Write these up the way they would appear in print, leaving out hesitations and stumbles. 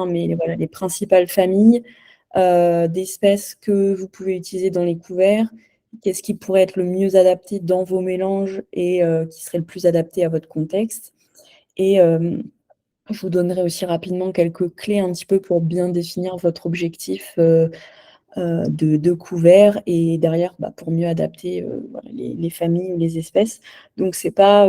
mais voilà, les principales familles d'espèces que vous pouvez utiliser dans les couverts. Qu'est-ce qui pourrait être le mieux adapté dans vos mélanges et qui serait le plus adapté à votre contexte. Et je vous donnerai aussi rapidement quelques clés un petit peu pour bien définir votre objectif de couvert et derrière pour mieux adapter voilà, les familles ou les espèces. Donc c'est pas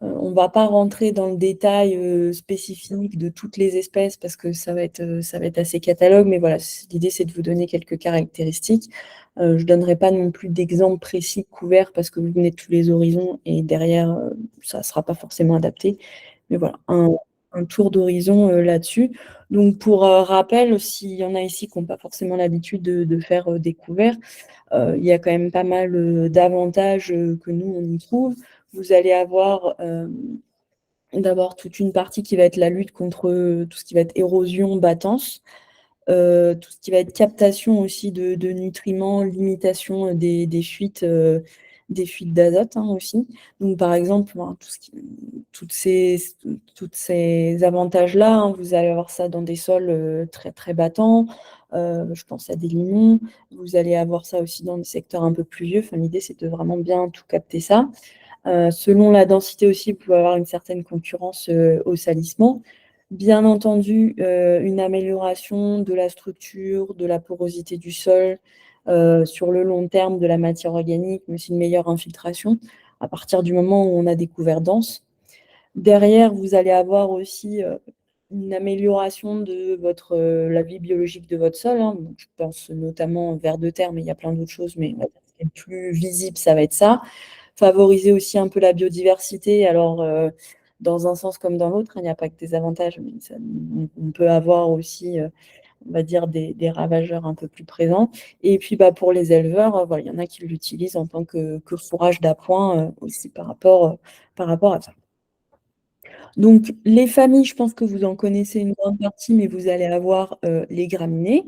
on ne va pas rentrer dans le détail spécifique de toutes les espèces parce que ça va être assez catalogue, mais voilà, l'idée c'est de vous donner quelques caractéristiques. Je ne donnerai pas non plus d'exemples précis couverts parce que vous venez de tous les horizons et derrière, ça ne sera pas forcément adapté. Mais voilà, un tour d'horizon là-dessus. Donc pour rappel, s'il y en a ici qui n'ont pas forcément l'habitude de faire des couverts, il y a quand même pas mal d'avantages que nous, on y trouve. Vous allez avoir d'abord toute une partie qui va être la lutte contre tout ce qui va être érosion, battance, tout ce qui va être captation aussi de nutriments, limitation des fuites d'azote aussi. Donc par exemple, toutes ces avantages-là, vous allez avoir ça dans des sols très très battants. Je pense à des limons. Vous allez avoir ça aussi dans des secteurs un peu pluvieux. Enfin, l'idée, c'est de vraiment bien tout capter ça. Selon la densité aussi, vous pouvez avoir une certaine concurrence au salissement. Bien entendu, une amélioration de la structure, de la porosité du sol, sur le long terme de la matière organique, mais aussi une meilleure infiltration à partir du moment où on a des couverts denses. Derrière, vous allez avoir aussi une amélioration de la vie biologique de votre sol. Donc, je pense notamment vers de terre, mais il y a plein d'autres choses, mais ce qui est le plus visible, ça va être ça. Favoriser aussi un peu la biodiversité. Alors, dans un sens comme dans l'autre, il n'y a pas que des avantages, mais on peut avoir aussi, on va dire, des ravageurs un peu plus présents. Et puis, pour les éleveurs, voilà, il y en a qui l'utilisent en tant que fourrage d'appoint aussi par rapport à ça. Donc, les familles, je pense que vous en connaissez une grande partie, mais vous allez avoir les graminées,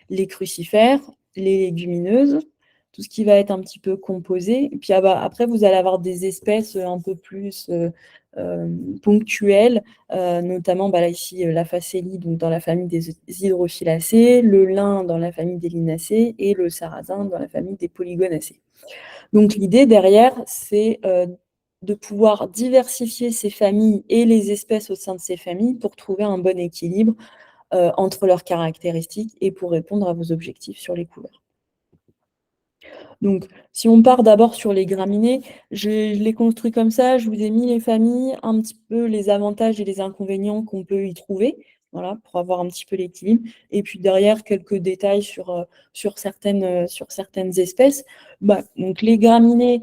les crucifères, les légumineuses, tout ce qui va être un petit peu composé. Et puis après, vous allez avoir des espèces un peu plus ponctuelles, notamment là, ici la facélie donc, dans la famille des hydrophyllacées, le lin dans la famille des linacées et le sarrasin dans la famille des polygonacées. Donc l'idée derrière, c'est de pouvoir diversifier ces familles et les espèces au sein de ces familles pour trouver un bon équilibre entre leurs caractéristiques et pour répondre à vos objectifs sur les couverts. Donc, si on part d'abord sur les graminées, je l'ai construit comme ça, je vous ai mis les familles, un petit peu les avantages et les inconvénients qu'on peut y trouver, voilà, pour avoir un petit peu l'équilibre. Et puis derrière, quelques détails sur certaines espèces. Donc les graminées,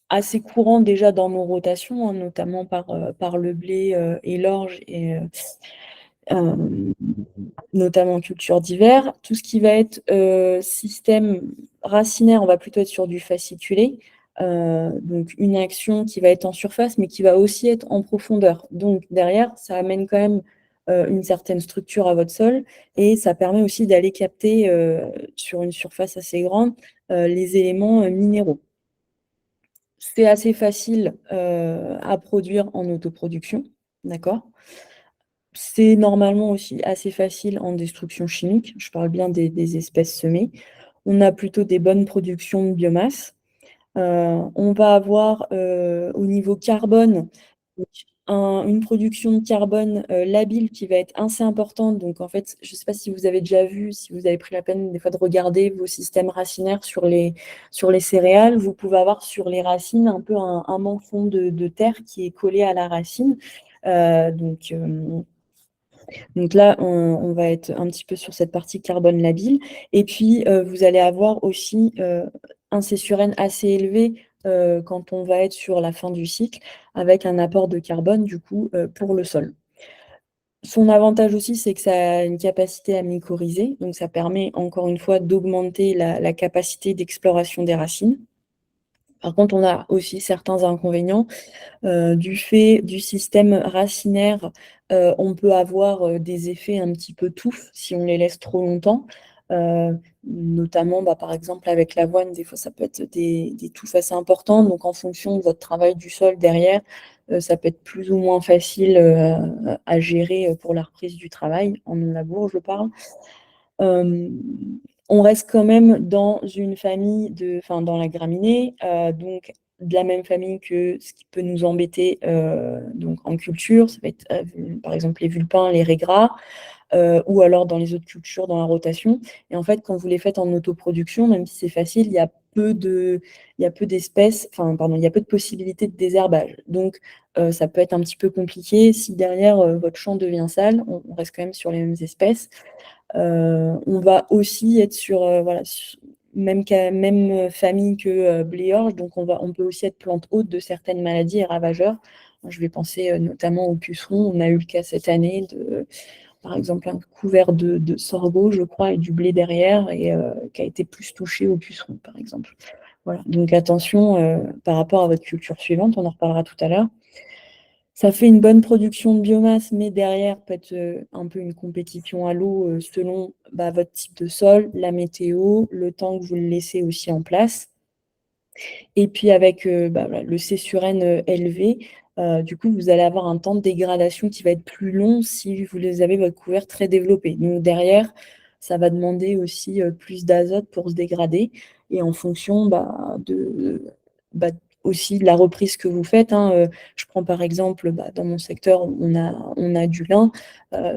assez courants déjà dans nos rotations, notamment par le blé et l'orge et notamment en culture d'hiver. Tout ce qui va être système racinaire, on va plutôt être sur du fasciculé. Donc une action qui va être en surface, mais qui va aussi être en profondeur. Donc derrière, ça amène quand même une certaine structure à votre sol et ça permet aussi d'aller capter sur une surface assez grande les éléments minéraux. C'est assez facile à produire en autoproduction, d'accord ? C'est normalement aussi assez facile en destruction chimique. Je parle bien des espèces semées. On a plutôt des bonnes productions de biomasse. On va avoir au niveau carbone une production de carbone labile qui va être assez importante. Donc en fait, je ne sais pas si vous avez déjà vu, si vous avez pris la peine des fois de regarder vos systèmes racinaires sur les céréales, vous pouvez avoir sur les racines un peu un manchon de terre qui est collé à la racine. Donc là, on va être un petit peu sur cette partie carbone labile. Et puis, vous allez avoir aussi un C sur N assez élevé quand on va être sur la fin du cycle, avec un apport de carbone, du coup, pour le sol. Son avantage aussi, c'est que ça a une capacité à mycorhizer. Donc, ça permet, encore une fois, d'augmenter la capacité d'exploration des racines. Par contre, on a aussi certains inconvénients. Du fait du système racinaire, on peut avoir des effets un petit peu touffes si on les laisse trop longtemps. Notamment, par exemple, avec l'avoine, des fois, ça peut être des touffes assez importantes. Donc, en fonction de votre travail du sol derrière, ça peut être plus ou moins facile à gérer pour la reprise du travail, en non-labour, je parle. On reste quand même dans une famille enfin, dans la graminée, donc de la même famille que ce qui peut nous embêter donc en culture, ça va être par exemple les vulpins, les raies gras, ou alors dans les autres cultures, dans la rotation. Et en fait, quand vous les faites en autoproduction, même si c'est facile, il y a peu d'espèces, enfin, pardon, il y a peu de possibilités de désherbage. Donc, ça peut être un petit peu compliqué. Si derrière, votre champ devient sale, on reste quand même sur les mêmes espèces. On va aussi être sur, voilà, même famille que blé orge, donc on peut aussi être plante hôte de certaines maladies et ravageurs. Je vais penser notamment aux pucerons. On a eu le cas cette année par exemple, un couvert de sorgho, je crois, et du blé derrière, et qui a été plus touché aux pucerons, par exemple. Voilà. Donc attention par rapport à votre culture suivante, on en reparlera tout à l'heure. Ça fait une bonne production de biomasse, mais derrière peut être un peu une compétition à l'eau selon votre type de sol, la météo, le temps que vous le laissez aussi en place. Et puis avec voilà, le C sur N élevé, du coup, vous allez avoir un temps de dégradation qui va être plus long si vous avez votre couvert très développé. Donc derrière, ça va demander aussi plus d'azote pour se dégrader. Et en fonction bah, aussi de la reprise que vous faites, hein, je prends par exemple, dans mon secteur, on a du lin.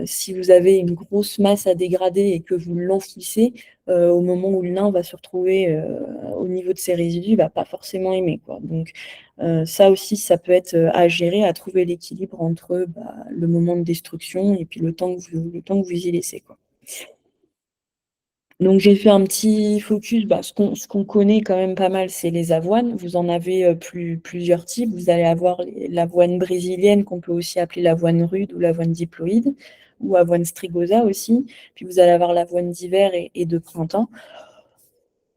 Si vous avez une grosse masse à dégrader et que vous l'enfouissez, au moment où le lin va se retrouver au niveau de ses résidus, il va pas forcément aimer, quoi. Donc ça aussi, ça peut être à gérer, à trouver l'équilibre entre le moment de destruction et puis le temps que vous y laissez, quoi. Donc j'ai fait un petit focus, ce qu'on connaît quand même pas mal, c'est les avoines. Vous en avez plusieurs types. Vous allez avoir l'avoine brésilienne, qu'on peut aussi appeler l'avoine rude ou l'avoine diploïde, ou avoine strigosa aussi. Puis vous allez avoir l'avoine d'hiver et de printemps.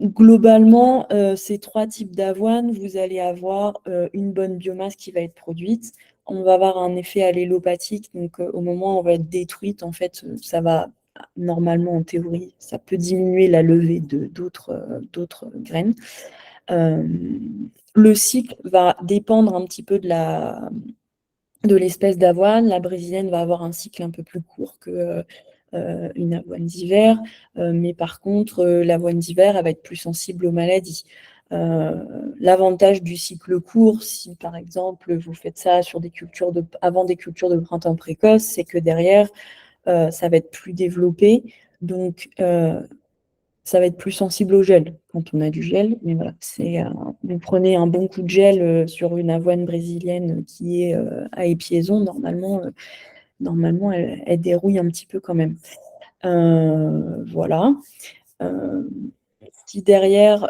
Globalement, ces trois types d'avoine, vous allez avoir une bonne biomasse qui va être produite. On va avoir un effet allélopathique, donc au moment où on va être détruite, en fait, ça va normalement, en théorie, ça peut diminuer la levée d'autres graines. Le cycle va dépendre un petit peu de l'espèce d'avoine. La brésilienne va avoir un cycle un peu plus court que une avoine d'hiver, mais par contre, l'avoine d'hiver, elle va être plus sensible aux maladies. L'avantage du cycle court, si par exemple vous faites ça sur avant des cultures de printemps précoce, c'est que derrière, ça va être plus développé, donc ça va être plus sensible au gel quand on a du gel. Mais voilà, vous prenez un bon coup de gel sur une avoine brésilienne qui est à épiaison, normalement elle dérouille un petit peu quand même. Voilà. Si derrière,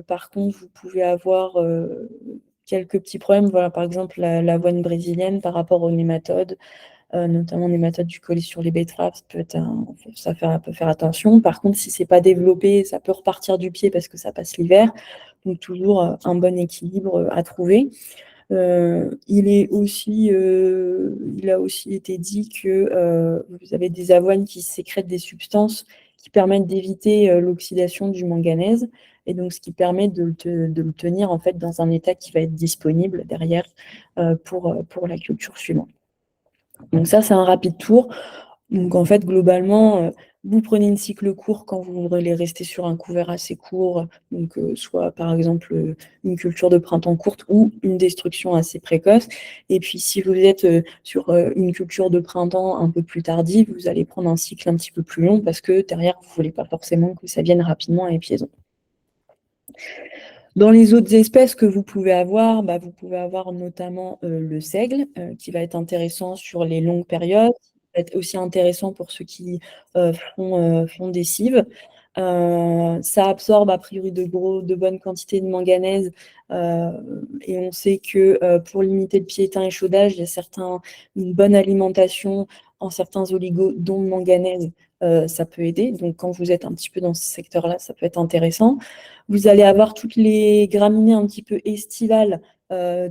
par contre, vous pouvez avoir quelques petits problèmes, voilà, par exemple l'avoine brésilienne par rapport aux nématodes, notamment les nématodes du colis sur les betteraves, ça peut faire attention. Par contre, si c'est pas développé, ça peut repartir du pied parce que ça passe l'hiver. Donc toujours un bon équilibre à trouver. Il a aussi été dit que vous avez des avoines qui sécrètent des substances qui permettent d'éviter l'oxydation du manganèse, et donc ce qui permet de le tenir en fait dans un état qui va être disponible derrière pour la culture suivante. Donc ça, c'est un rapide tour. Donc en fait, globalement, vous prenez une cycle court quand vous voulez rester sur un couvert assez court, donc soit par exemple une culture de printemps courte ou une destruction assez précoce. Et puis si vous êtes sur une culture de printemps un peu plus tardive, vous allez prendre un cycle un petit peu plus long parce que derrière, vous ne voulez pas forcément que ça vienne rapidement à épiaison. Dans les autres espèces que vous pouvez avoir notamment le seigle, qui va être intéressant sur les longues périodes, qui va être aussi intéressant pour ceux qui font des cives. Ça absorbe a priori de bonnes quantités de manganèse, et on sait que pour limiter le piétin et chaudage, il y a une bonne alimentation en certains oligos, dont le manganèse, ça peut aider. Donc quand vous êtes un petit peu dans ce secteur-là, ça peut être intéressant. Vous allez avoir toutes les graminées un petit peu estivales,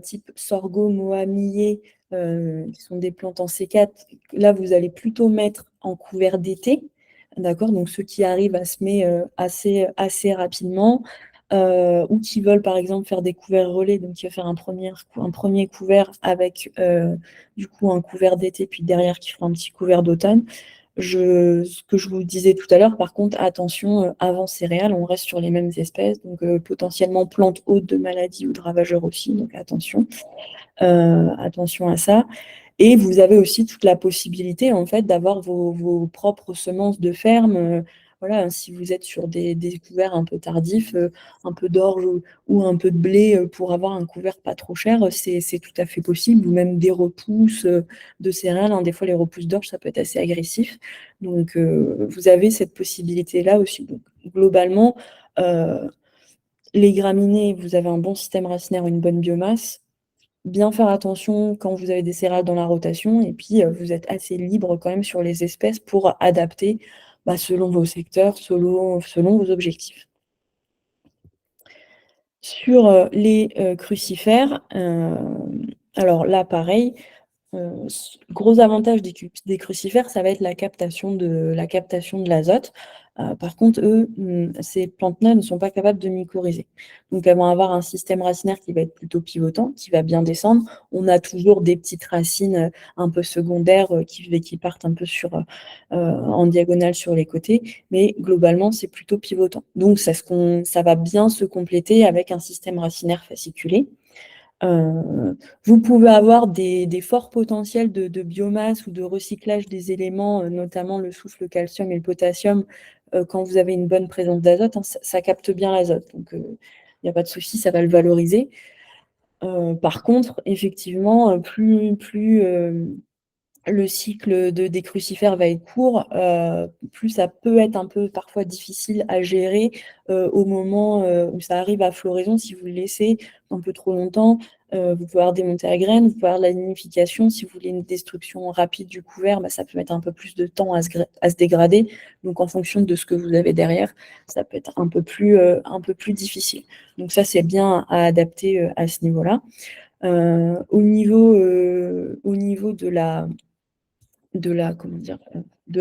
type sorgho, moa, millet, qui sont des plantes en C4. Là, vous allez plutôt mettre en couvert d'été. D'accord, donc ceux qui arrivent à semer assez rapidement. ou qui veulent par exemple faire des couverts relais, donc qui va faire un premier couvert avec du coup un couvert d'été, puis derrière qui fera un petit couvert d'automne. Ce que je vous disais tout à l'heure, par contre, attention, avant céréales, on reste sur les mêmes espèces, donc potentiellement plantes hôtes de maladies ou de ravageurs aussi, donc attention à ça. Et vous avez aussi toute la possibilité, en fait, d'avoir vos propres semences de ferme. Voilà, si vous êtes sur des couverts un peu tardifs, un peu d'orge ou un peu de blé pour avoir un couvert pas trop cher, c'est tout à fait possible. Ou même des repousses de céréales, hein. Des fois, les repousses d'orge, ça peut être assez agressif. Donc, vous avez cette possibilité-là aussi. Donc, globalement, euh, les graminées, vous avez un bon système racinaire, une bonne biomasse. Bien faire attention quand vous avez des céréales dans la rotation, et puis vous êtes assez libre quand même sur les espèces pour adapter selon vos secteurs, selon vos objectifs. Sur les crucifères, alors là pareil, gros avantage des crucifères, ça va être la captation de l'azote. Par contre, eux, ces plantes-là ne sont pas capables de mycorhizer. Donc, elles vont avoir un système racinaire qui va être plutôt pivotant, qui va bien descendre. On a toujours des petites racines un peu secondaires qui partent un peu en diagonale sur les côtés, mais globalement, c'est plutôt pivotant. Donc, ça va bien se compléter avec un système racinaire fasciculé. Vous pouvez avoir des forts potentiels de biomasse ou de recyclage des éléments, notamment le soufre, le calcium et le potassium, quand vous avez une bonne présence d'azote, hein, ça capte bien l'azote. Donc, il n'y a pas de souci, ça va le valoriser. Par contre, effectivement, plus le cycle des crucifères va être court, plus ça peut être un peu parfois difficile à gérer au moment où ça arrive à floraison. Si vous le laissez un peu trop longtemps, vous pouvez avoir des montées à graines, vous pouvez avoir de la nidification. Si vous voulez une destruction rapide du couvert, ça peut mettre un peu plus de temps à se dégrader. Donc en fonction de ce que vous avez derrière, ça peut être un peu plus difficile. Donc ça, c'est bien à adapter à ce niveau-là. Au niveau de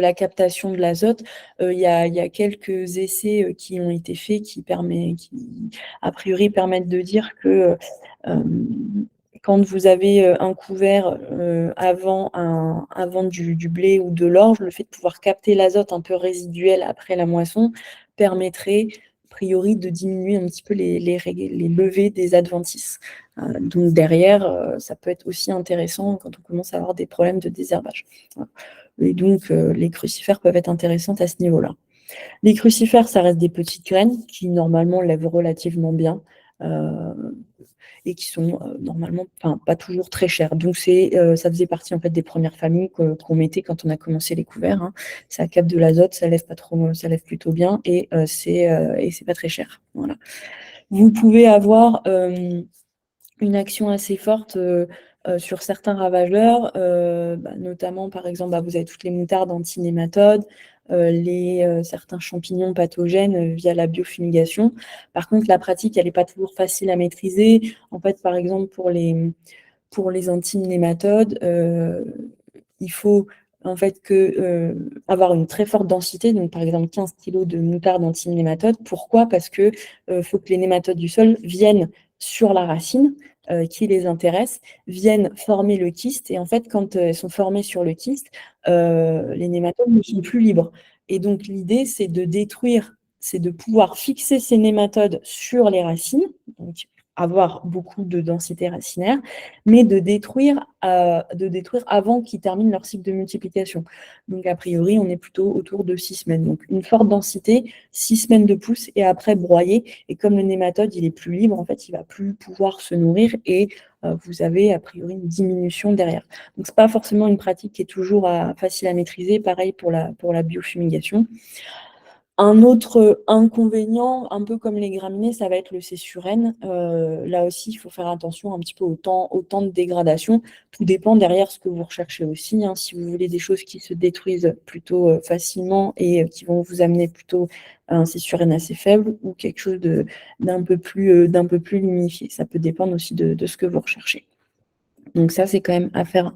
la captation de l'azote, il y a quelques essais qui ont été faits qui, a priori, permettent de dire que quand vous avez un couvert avant du blé ou de l'orge, le fait de pouvoir capter l'azote un peu résiduel après la moisson permettrait, a priori, de diminuer un petit peu les levées des adventices. Donc derrière, ça peut être aussi intéressant quand on commence à avoir des problèmes de désherbage. Voilà. Et donc, les crucifères peuvent être intéressantes à ce niveau-là. Les crucifères, ça reste des petites graines qui, normalement, lèvent relativement bien et qui sont normalement pas toujours très chères. Donc, ça faisait partie en fait, des premières familles qu'on mettait quand on a commencé les couverts, hein. Ça capte de l'azote, ça lève pas trop, ça lève plutôt bien et c'est pas très cher. Voilà. Vous pouvez avoir une action assez forte sur certains ravageurs, notamment par exemple, vous avez toutes les moutardes antinématodes, certains champignons pathogènes via la biofumigation. Par contre, la pratique, elle n'est pas toujours facile à maîtriser. En fait, par exemple, pour les antinématodes, il faut en fait avoir une très forte densité, donc par exemple 15 kg de moutarde anti-nématode. Pourquoi? Parce que faut que les nématodes du sol viennent sur la racine qui les intéresse, viennent former le kyste, et en fait quand elles sont formées sur le kyste, les nématodes ne sont plus libres. Et donc l'idée c'est de pouvoir fixer ces nématodes sur les racines, donc avoir beaucoup de densité racinaire, mais de détruire avant qu'ils terminent leur cycle de multiplication. Donc, a priori, on est plutôt autour de 6 semaines. Donc, une forte densité, 6 semaines de pousse, et après broyer. Et comme le nématode, il est plus libre, en fait, il va plus pouvoir se nourrir, et vous avez a priori une diminution derrière. Donc, c'est pas forcément une pratique qui est toujours facile à maîtriser. Pareil pour la biofumigation. Un autre inconvénient, un peu comme les graminées, ça va être le cessurène. Là aussi, il faut faire attention un petit peu au temps de dégradation. Tout dépend derrière ce que vous recherchez aussi, hein. Si vous voulez des choses qui se détruisent plutôt facilement et qui vont vous amener plutôt à un cessurène assez faible, ou quelque chose d'un peu plus lumifié. Ça peut dépendre aussi de ce que vous recherchez. Donc ça, c'est quand même à faire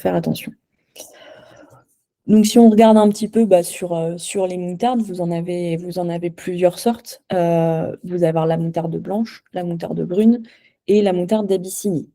attention. Donc si on regarde un petit peu sur les moutardes, vous en avez plusieurs sortes. Vous allez avoir la moutarde blanche, la moutarde brune et la moutarde d'Abyssinie.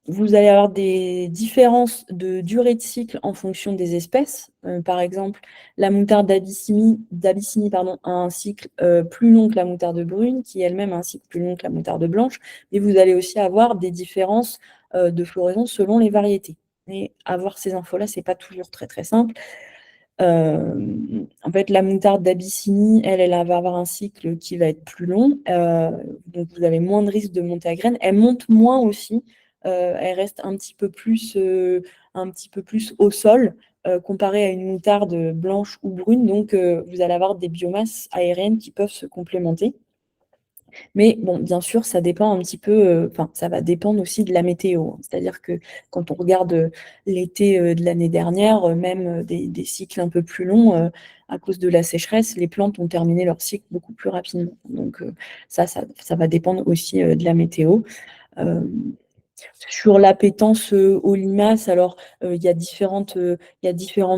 Vous allez avoir des différences de durée de cycle en fonction des espèces. Par exemple, la moutarde d'Abyssinie, pardon, a un cycle plus long que la moutarde brune, qui elle-même a un cycle plus long que la moutarde blanche. Mais vous allez aussi avoir des différences de floraison selon les variétés. Et avoir ces infos-là, c'est pas toujours très très simple. En fait, la moutarde d'Abyssinie, elle va avoir un cycle qui va être plus long, donc vous avez moins de risques de monter à graines. Elle monte moins aussi, elle reste un petit peu plus au sol, comparée à une moutarde blanche ou brune, donc vous allez avoir des biomasses aériennes qui peuvent se complémenter. Mais bon, bien sûr, ça dépend un petit peu, enfin, ça va dépendre aussi de la météo, hein. C'est-à-dire que quand on regarde l'été de l'année dernière, même des cycles un peu plus longs, à cause de la sécheresse, les plantes ont terminé leur cycle beaucoup plus rapidement. Donc ça va dépendre aussi de la météo. Euh, Sur l'appétence aux limaces, alors il y a différentes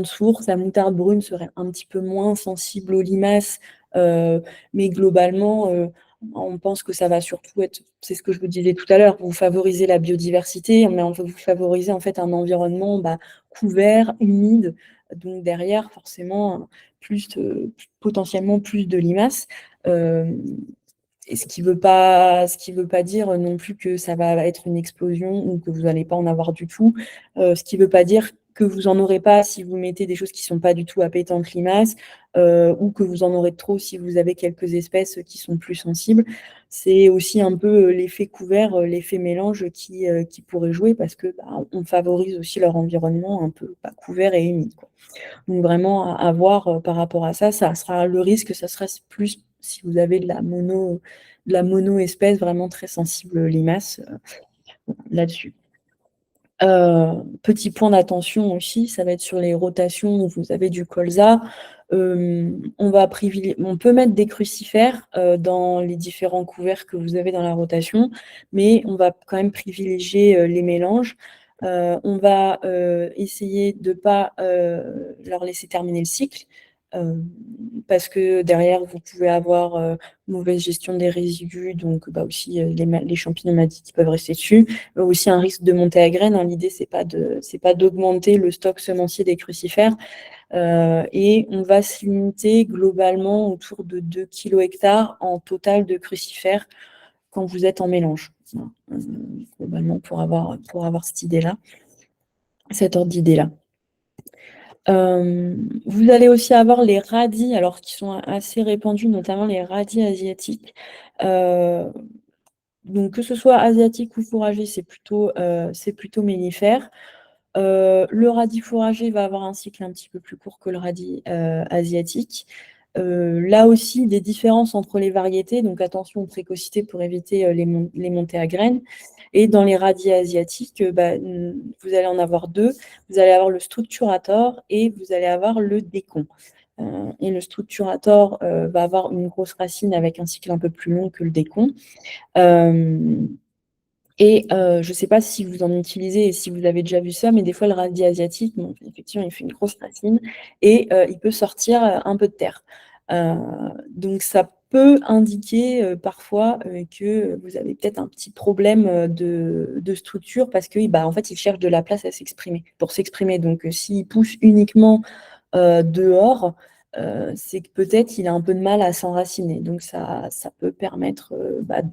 sources. La moutarde brune serait un petit peu moins sensible aux limaces, mais globalement, on pense que ça va surtout être, c'est ce que je vous disais tout à l'heure, vous favorisez la biodiversité, mais vous favorisez en fait un environnement couvert, humide, donc derrière forcément potentiellement plus de limaces. Euh, et ce qui veut pas dire non plus que ça va être une explosion ou que vous n'allez pas en avoir du tout. Ce qui veut pas dire que vous en aurez pas si vous mettez des choses qui sont pas du tout appétantes limaces, ou que vous en aurez trop si vous avez quelques espèces qui sont plus sensibles. C'est aussi un peu l'effet couvert, l'effet mélange qui pourrait jouer parce que on favorise aussi leur environnement un peu couvert et humide, quoi. Donc vraiment à voir par rapport à ça, ça sera le risque, ça sera plus si vous avez de la mono-espèce vraiment très sensible limace là-dessus. Petit point d'attention aussi, ça va être sur les rotations où vous avez du colza. On peut mettre des crucifères dans les différents couverts que vous avez dans la rotation, mais on va quand même privilégier les mélanges. On va essayer de ne pas leur laisser terminer le cycle, euh, parce que derrière, vous pouvez avoir mauvaise gestion des résidus, donc aussi les champignons madiques qui peuvent rester dessus, aussi un risque de montée à graines, hein. L'idée, c'est pas d'augmenter le stock semencier des crucifères, et on va se limiter globalement autour de 2 kg hectares en total de crucifères quand vous êtes en mélange. Voilà. Globalement, pour avoir cette idée-là, cet ordre d'idée-là. Vous allez aussi avoir les radis, alors qui sont assez répandus, notamment les radis asiatiques. Donc que ce soit asiatique ou fourragé, c'est plutôt mellifère. Le radis fourragé va avoir un cycle un petit peu plus court que le radis asiatique. Là aussi, des différences entre les variétés, donc attention aux précocités pour éviter les montées à graines. Et dans les radis asiatiques, vous allez en avoir deux. Vous allez avoir le structurator et vous allez avoir le décon. Et le structurator va avoir une grosse racine avec un cycle un peu plus long que le décon. Je ne sais pas si vous en utilisez et si vous avez déjà vu ça, mais des fois, le radis asiatique, bon, effectivement, il fait une grosse racine et il peut sortir un peu de terre. Donc, ça peut indiquer parfois que vous avez peut-être un petit problème de structure parce que, en fait, il cherche de la place pour s'exprimer. Donc, s'il pousse uniquement dehors, c'est que peut-être il a un peu de mal à s'enraciner. Donc ça peut permettre,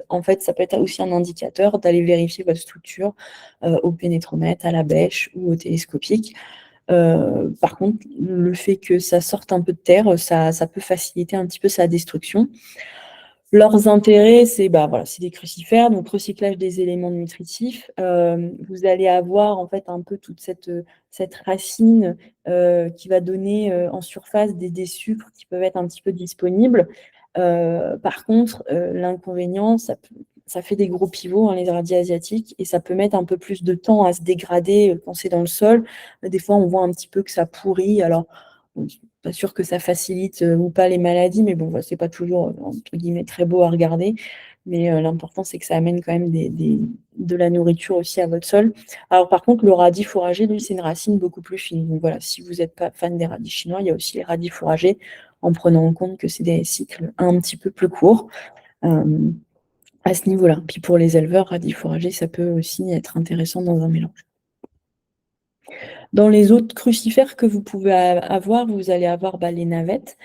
en fait, ça peut être aussi un indicateur d'aller vérifier votre structure au pénétromètre, à la bêche ou au télescopique. Par contre, le fait que ça sorte un peu de terre, ça peut faciliter un petit peu sa destruction. Leurs intérêts, c'est des crucifères, donc recyclage des éléments nutritifs. Vous allez avoir en fait un peu toute cette racine qui va donner en surface des sucres qui peuvent être un petit peu disponibles. Par contre, l'inconvénient, ça fait des gros pivots, hein, les radis asiatiques, et ça peut mettre un peu plus de temps à se dégrader quand c'est dans le sol. Des fois, on voit un petit peu que ça pourrit. Alors, bon, pas sûr que ça facilite ou pas les maladies, mais bon, voilà, c'est pas toujours, entre guillemets, très beau à regarder. Mais l'important, c'est que ça amène quand même de la nourriture aussi à votre sol. Alors par contre, le radis fourragé, lui, c'est une racine beaucoup plus fine. Donc voilà, si vous n'êtes pas fan des radis chinois, il y a aussi les radis fourragés, en prenant en compte que c'est des cycles un petit peu plus courts à ce niveau-là. Puis pour les éleveurs, radis fourragés, ça peut aussi être intéressant dans un mélange. Dans les autres crucifères que vous pouvez avoir, vous allez avoir les navettes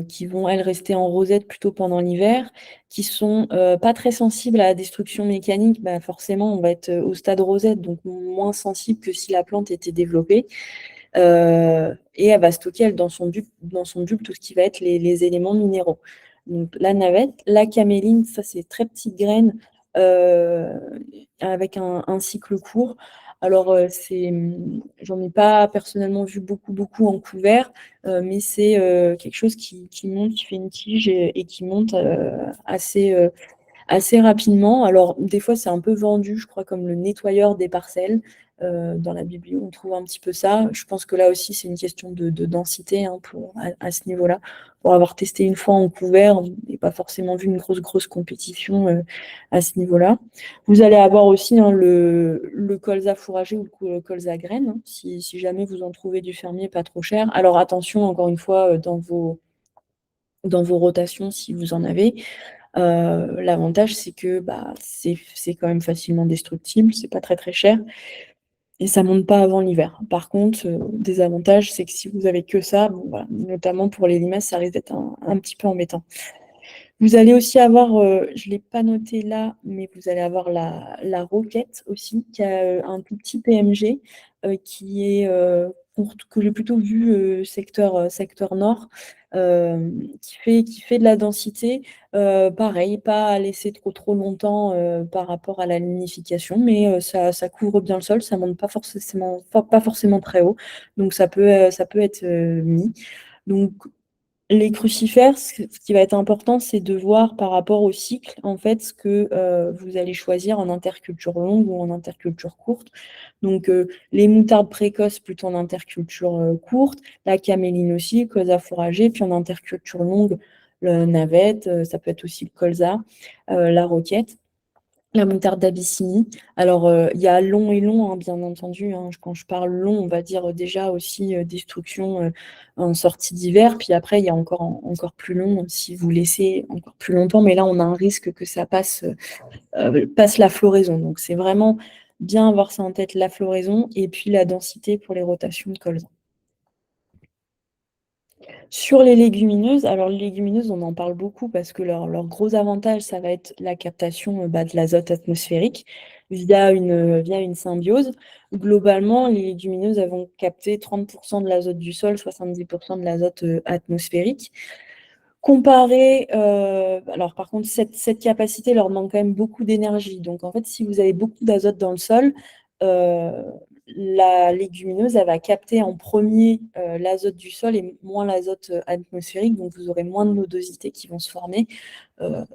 qui vont, elles, rester en rosette plutôt pendant l'hiver, qui sont pas très sensibles à la destruction mécanique. Forcément, on va être au stade rosette, donc moins sensible que si la plante était développée. Et elle va stocker dans son bulbe tout ce qui va être les éléments minéraux. Donc la navette, la caméline, ça c'est très petites graines avec un cycle court. Alors j'en ai pas personnellement vu beaucoup en couvert, mais c'est quelque chose qui monte, qui fait une tige et qui monte assez rapidement. Alors, des fois, c'est un peu vendu, je crois, comme le nettoyeur des parcelles. Dans la Bible, on trouve un petit peu ça. Je pense que là aussi, c'est une question de densité à ce niveau-là. Pour avoir testé une fois en couvert, on n'a pas forcément vu une grosse compétition à ce niveau-là. Vous allez avoir aussi le colza fourragé ou le colza graine, hein, si jamais vous en trouvez du fermier pas trop cher. Alors attention, encore une fois, dans vos rotations, si vous en avez, l'avantage, c'est que c'est quand même facilement destructible, c'est pas très cher et ça monte pas avant l'hiver. Par contre, désavantage, c'est que si vous avez que ça, bon, voilà, notamment pour les limaces, ça risque d'être un petit peu embêtant. Vous allez aussi avoir, je ne l'ai pas noté là, mais vous allez avoir la roquette aussi, qui a un tout petit PMG, qui est, que j'ai plutôt vu secteur nord, qui fait de la densité. Pareil, pas à laisser trop longtemps par rapport à la lignification, mais ça couvre bien le sol, ça monte pas forcément très haut, donc ça peut être mis. Donc les crucifères, ce qui va être important, c'est de voir par rapport au cycle, en fait, ce que vous allez choisir en interculture longue ou en interculture courte. Donc, les moutardes précoces plutôt en interculture courte, la caméline aussi, colza fourragé, puis en interculture longue, le navette, ça peut être aussi le colza, la roquette. La moutarde d'Abyssinie. Alors, il y a long et long, hein, bien entendu, hein. Quand je parle long, on va dire déjà aussi destruction en sortie d'hiver. Puis après, il y a encore plus long si vous laissez encore plus longtemps. Mais là, on a un risque que ça passe la floraison. Donc, c'est vraiment bien avoir ça en tête, la floraison et puis la densité pour les rotations de colza. Sur les légumineuses, alors les légumineuses, on en parle beaucoup parce que leur gros avantage, ça va être la captation de l'azote atmosphérique via une symbiose. Globalement, les légumineuses elles vont capter 30% de l'azote du sol, 70% de l'azote atmosphérique. Comparé, alors par contre, cette capacité leur demande quand même beaucoup d'énergie. Donc en fait, si vous avez beaucoup d'azote dans le sol, euh, la légumineuse, elle va capter en premier l'azote du sol et moins l'azote atmosphérique. Donc vous aurez moins de nodosités qui vont se former.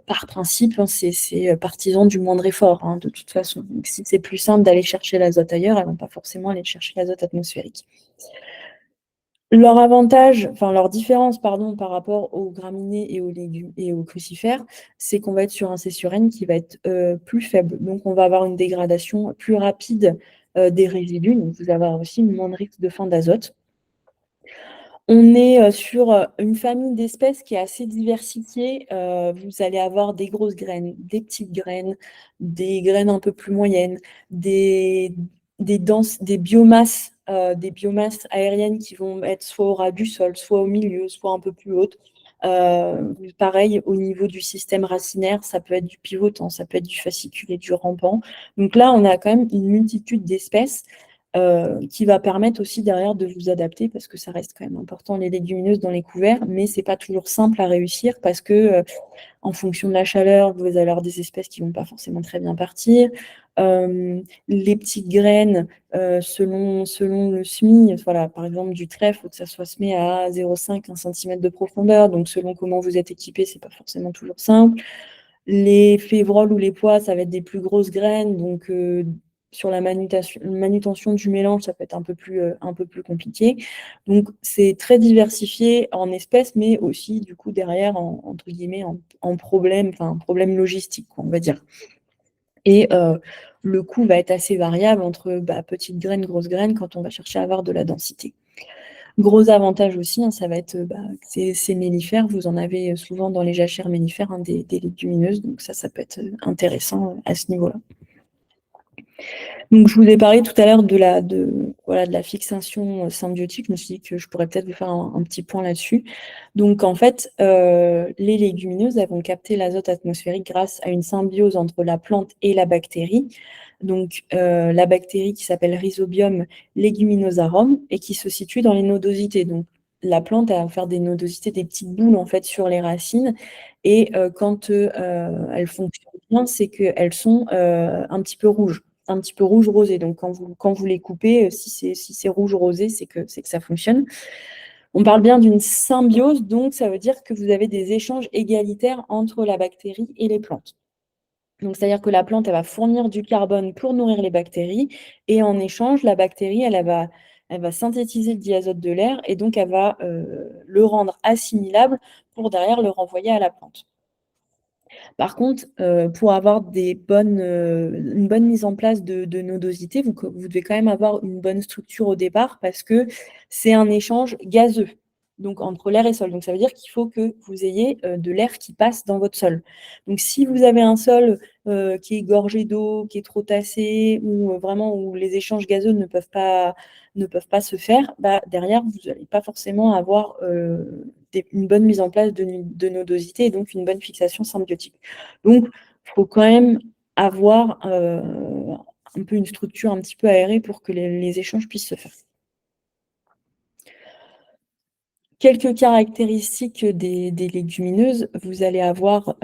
Par principe, hein, c'est partisan du moindre effort, hein, de toute façon. Donc si c'est plus simple d'aller chercher l'azote ailleurs, elles ne vont pas forcément aller chercher l'azote atmosphérique. Leur avantage, enfin leur différence, pardon, par rapport aux graminées et aux légumes et aux crucifères, c'est qu'on va être sur un C sur N qui va être plus faible. Donc on va avoir une dégradation plus rapide des résidus. Donc vous allez avoir aussi moins de risque de fin d'azote. On est sur une famille d'espèces qui est assez diversifiée. Vous allez avoir des grosses graines, des petites graines, des graines un peu plus moyennes, des biomasses aériennes qui vont être soit au ras du sol, soit au milieu, soit un peu plus hautes. Pareil, au niveau du système racinaire, ça peut être du pivotant, ça peut être du fasciculé, du rampant. Donc là, on a quand même une multitude d'espèces qui va permettre aussi derrière de vous adapter parce que ça reste quand même important les légumineuses dans les couverts, mais c'est pas toujours simple à réussir parce que en fonction de la chaleur, vous allez avoir des espèces qui vont pas forcément très bien partir. Les petites graines, selon le semis, voilà, par exemple du trèfle, il faut que ça soit semé à 0,5, 1 cm de profondeur, donc selon comment vous êtes équipé, c'est pas forcément toujours simple. Les févroles ou les pois, ça va être des plus grosses graines, donc Sur la manutention du mélange, ça peut être un peu plus compliqué. Donc, c'est très diversifié en espèces, mais aussi, du coup, derrière, entre guillemets, en problème, enfin, problème logistique, on va dire. Et le coût va être assez variable entre petites graines, grosses graines, quand on va chercher à avoir de la densité. Gros avantage aussi, hein, ça va être ces mellifères. Vous en avez souvent dans les jachères mellifères, hein, des légumineuses. Donc ça peut être intéressant à ce niveau-là. Donc je vous ai parlé tout à l'heure de la fixation symbiotique. Je me suis dit que je pourrais peut-être vous faire un petit point là-dessus. Donc en fait, les légumineuses, elles vont capter l'azote atmosphérique grâce à une symbiose entre la plante et la bactérie. Donc la bactérie qui s'appelle Rhizobium leguminosarum et qui se situe dans les nodosités. Donc la plante, elle va faire des nodosités, des petites boules en fait sur les racines. Et quand elles fonctionnent bien, c'est qu'elles sont un petit peu rouges, un petit peu rouge rosé. Donc quand vous les coupez, si c'est rouge rosé, c'est que ça fonctionne. On parle bien d'une symbiose, donc ça veut dire que vous avez des échanges égalitaires entre la bactérie et les plantes. Donc c'est-à-dire que la plante, elle va fournir du carbone pour nourrir les bactéries, et en échange, la bactérie, elle va synthétiser le diazote de l'air, et donc elle va le rendre assimilable pour derrière le renvoyer à la plante. Par contre, pour avoir une bonne mise en place de nodosité, vous devez quand même avoir une bonne structure au départ, parce que c'est un échange gazeux, donc entre l'air et le sol. Donc ça veut dire qu'il faut que vous ayez de l'air qui passe dans votre sol. Donc si vous avez un sol qui est gorgé d'eau, qui est trop tassé, ou vraiment où les échanges gazeux ne peuvent pas se faire, derrière, vous n'allez pas forcément avoir une bonne mise en place de nodosité, et donc une bonne fixation symbiotique. Donc, il faut quand même avoir un peu une structure un petit peu aérée pour que les échanges puissent se faire. Quelques caractéristiques des légumineuses, vous allez avoir,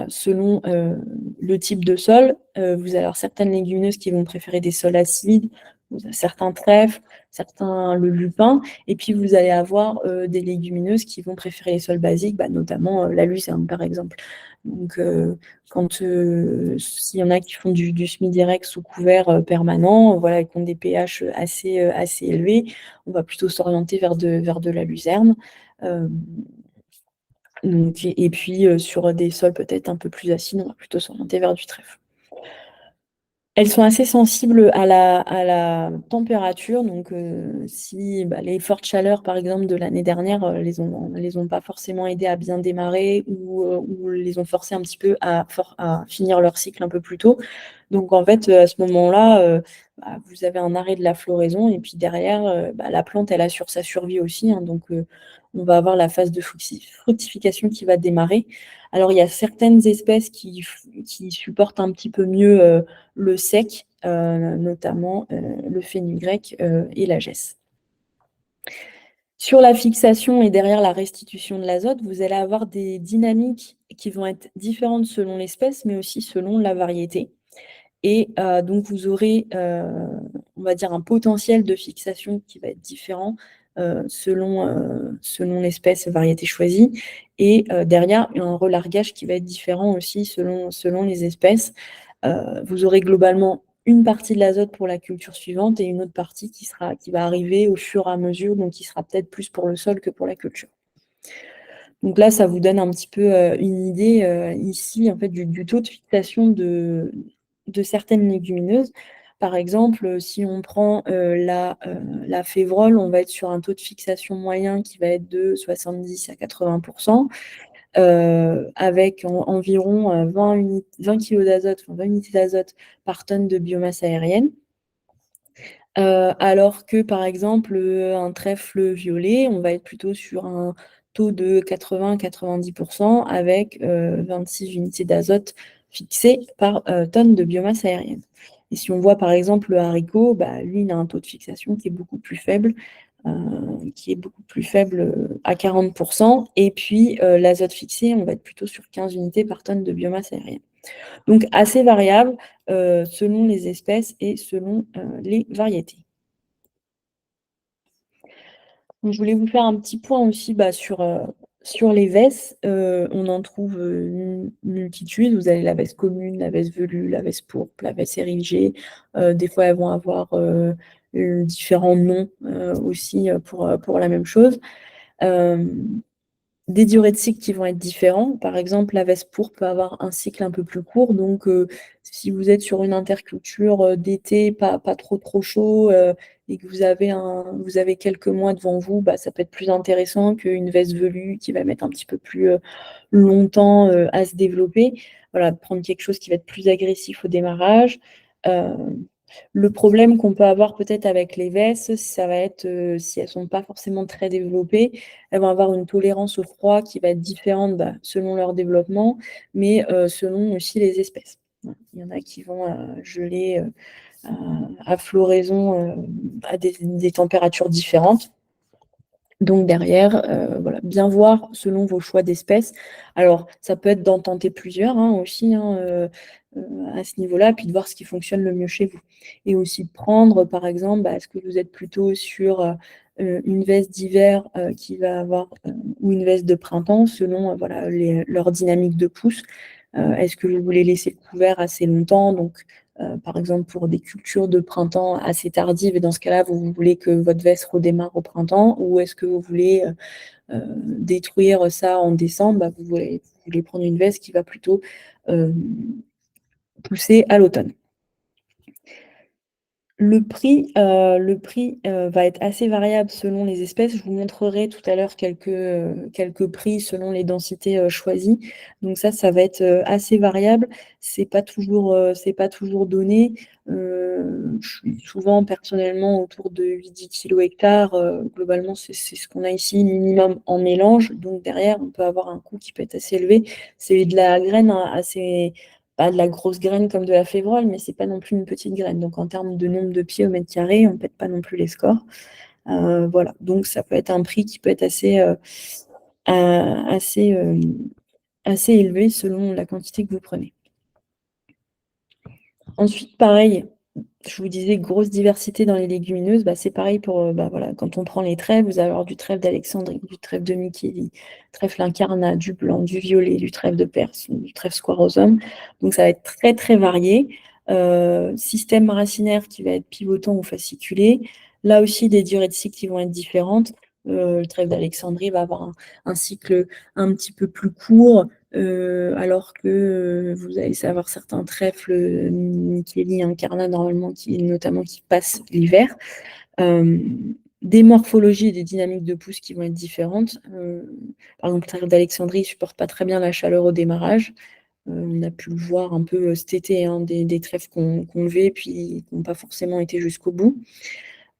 selon le type de sol, vous allez avoir certaines légumineuses qui vont préférer des sols acides, certains trèfles, certains le lupin, et puis vous allez avoir des légumineuses qui vont préférer les sols basiques, notamment la lucerne par exemple. Donc, s'il y en a qui font du semi-direct sous couvert permanent, voilà, et qui ont des pH assez élevés, on va plutôt s'orienter vers de la luzerne. Et puis, sur des sols peut-être un peu plus acides, on va plutôt s'orienter vers du trèfle. Elles sont assez sensibles à la température, donc si les fortes chaleurs, par exemple, de l'année dernière, les ont pas forcément aidées à bien démarrer, ou les ont forcées un petit peu à finir leur cycle un peu plus tôt. Donc en fait, à ce moment-là, vous avez un arrêt de la floraison, et puis derrière, la plante, elle assure sa survie aussi, hein. Donc on va avoir la phase de fructification qui va démarrer. Alors il y a certaines espèces qui supportent un petit peu mieux le sec, notamment le fenugrec et la gesse. Sur la fixation et derrière la restitution de l'azote, vous allez avoir des dynamiques qui vont être différentes selon l'espèce, mais aussi selon la variété. Et donc vous aurez, on va dire, un potentiel de fixation qui va être différent selon l'espèce et variété choisie. Et derrière, un relargage qui va être différent aussi selon les espèces. Vous aurez globalement une partie de l'azote pour la culture suivante et une autre partie qui va arriver au fur et à mesure, donc qui sera peut-être plus pour le sol que pour la culture. Donc là, ça vous donne un petit peu une idée ici, en fait, du taux de fixation de certaines légumineuses. Par exemple, si on prend la févrole, on va être sur un taux de fixation moyen qui va être de 70 à 80%, avec environ 20 kg d'azote, 20 unités d'azote par tonne de biomasse aérienne. Alors que, par exemple, un trèfle violet, on va être plutôt sur un taux de 80-90% avec 26 unités d'azote fixées par tonne de biomasse aérienne. Et si on voit par exemple le haricot, lui, il a un taux de fixation qui est beaucoup plus faible, à 40%. Et puis l'azote fixé, on va être plutôt sur 15 unités par tonne de biomasse aérienne. Donc assez variable selon les espèces et selon les variétés. Donc, je voulais vous faire un petit point aussi sur Sur les vesses, on en trouve, une multitude. Vous avez la veste commune, la veste velue, la veste pourpre, la veste érigée. Des fois, elles vont avoir, différents noms, aussi, pour la même chose. Hem Des durées de cycle qui vont être différents. Par exemple, la veste pourpre peut avoir un cycle un peu plus court, donc si vous êtes sur une interculture, d'été, pas trop chaud, et que vous avez quelques mois devant vous, bah, ça peut être plus intéressant qu'une veste velue qui va mettre un petit peu plus, longtemps, à se développer. Voilà, prendre quelque chose qui va être plus agressif au démarrage. Hem, le problème qu'on peut avoir peut-être avec les vestes, ça va être, si elles sont pas forcément très développées, elles vont avoir une tolérance au froid qui va être différente, bah, selon leur développement, mais selon aussi les espèces. Voilà. Il y en a qui vont, geler, à floraison, à des températures différentes. Donc derrière, voilà, bien voir selon vos choix d'espèces. Alors ça peut être d'en tenter plusieurs, hein, aussi, hein, à ce niveau-là, puis de voir ce qui fonctionne le mieux chez vous. Et aussi de prendre, par exemple, bah, est-ce que vous êtes plutôt sur, une veste d'hiver, qui va avoir, ou une veste de printemps selon, voilà, leur dynamique de pousse. Est-ce que vous voulez laisser le couvert assez longtemps? Donc, par exemple, pour des cultures de printemps assez tardives et dans ce cas-là, vous voulez que votre veste redémarre au printemps? Ou est-ce que vous voulez, détruire ça en décembre? Bah, vous voulez prendre une veste qui va plutôt, pousser à l'automne. Le prix, va être assez variable selon les espèces. Je vous montrerai tout à l'heure quelques prix selon les densités, choisies. Donc ça va être, assez variable. C'est pas toujours donné. Je suis souvent personnellement autour de 8-10 kilogrammes/hectare. Globalement, c'est ce qu'on a ici minimum en mélange. Donc derrière, on peut avoir un coût qui peut être assez élevé. C'est de la graine, hein, assez pas de la grosse graine comme de la févrole, mais c'est pas non plus une petite graine. Donc en termes de nombre de pieds au mètre carré, on pète pas non plus les scores. Voilà, donc ça peut être un prix qui peut être assez, assez élevé selon la quantité que vous prenez. Ensuite, pareil, je vous disais grosse diversité dans les légumineuses, bah, c'est pareil pour, bah, voilà, quand on prend les trèfles, vous allez avoir du trèfle d'Alexandrie, du trèfle de Micheli, trèfle incarnat, du blanc, du violet, du trèfle de Perse, du trèfle squarosum. Donc ça va être très, très varié. Système racinaire qui va être pivotant ou fasciculé. Là aussi, des durées de cycle qui vont être différentes. Le trèfle d'Alexandrie va avoir un cycle un petit peu plus court, alors que, vous allez savoir certains trèfles, Micheli, incarnat normalement notamment qui passent l'hiver. Des morphologies et des dynamiques de pousse qui vont être différentes. Par exemple, le trèfle d'Alexandrie ne supporte pas très bien la chaleur au démarrage. On a pu le voir un peu, cet été, hein, des trèfles qu'on levait puis qui n'ont pas forcément été jusqu'au bout.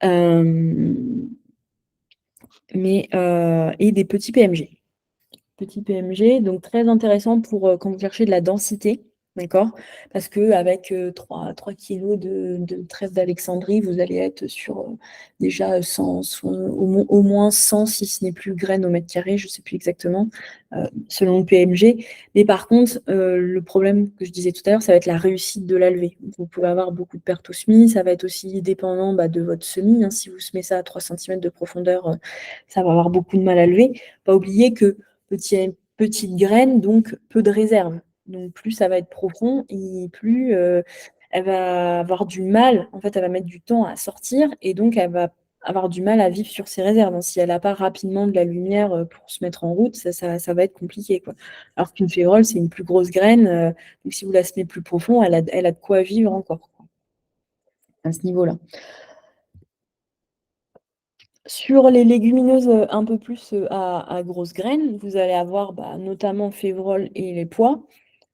Hem, et des petits PMG. Petit PMG, donc très intéressant pour, quand vous cherchez de la densité, d'accord? Parce qu'avec, 3 kilogrammes de trèfle d'Alexandrie, vous allez être sur, déjà 100, au moins 100 si ce n'est plus graines au mètre carré, je ne sais plus exactement, selon le PMG. Mais par contre, le problème que je disais tout à l'heure, ça va être la réussite de la levée. Vous pouvez avoir beaucoup de pertes au semis, ça va être aussi dépendant, bah, de votre semis, hein. Si vous semez ça à 3 centimètres de profondeur, ça va avoir beaucoup de mal à lever. Pas oublier que petite graine, donc peu de réserve. Donc plus ça va être profond et plus, elle va avoir du mal, en fait, elle va mettre du temps à sortir et donc elle va avoir du mal à vivre sur ses réserves, hein. Si elle a pas rapidement de la lumière, pour se mettre en route, ça va être compliqué, quoi. Alors qu'une févrole, c'est une plus grosse graine, donc si vous la semez plus profond, elle a de quoi vivre encore, quoi, à ce niveau-là. Sur les légumineuses, un peu plus, à grosses graines, vous allez avoir, bah, notamment févrole et les pois.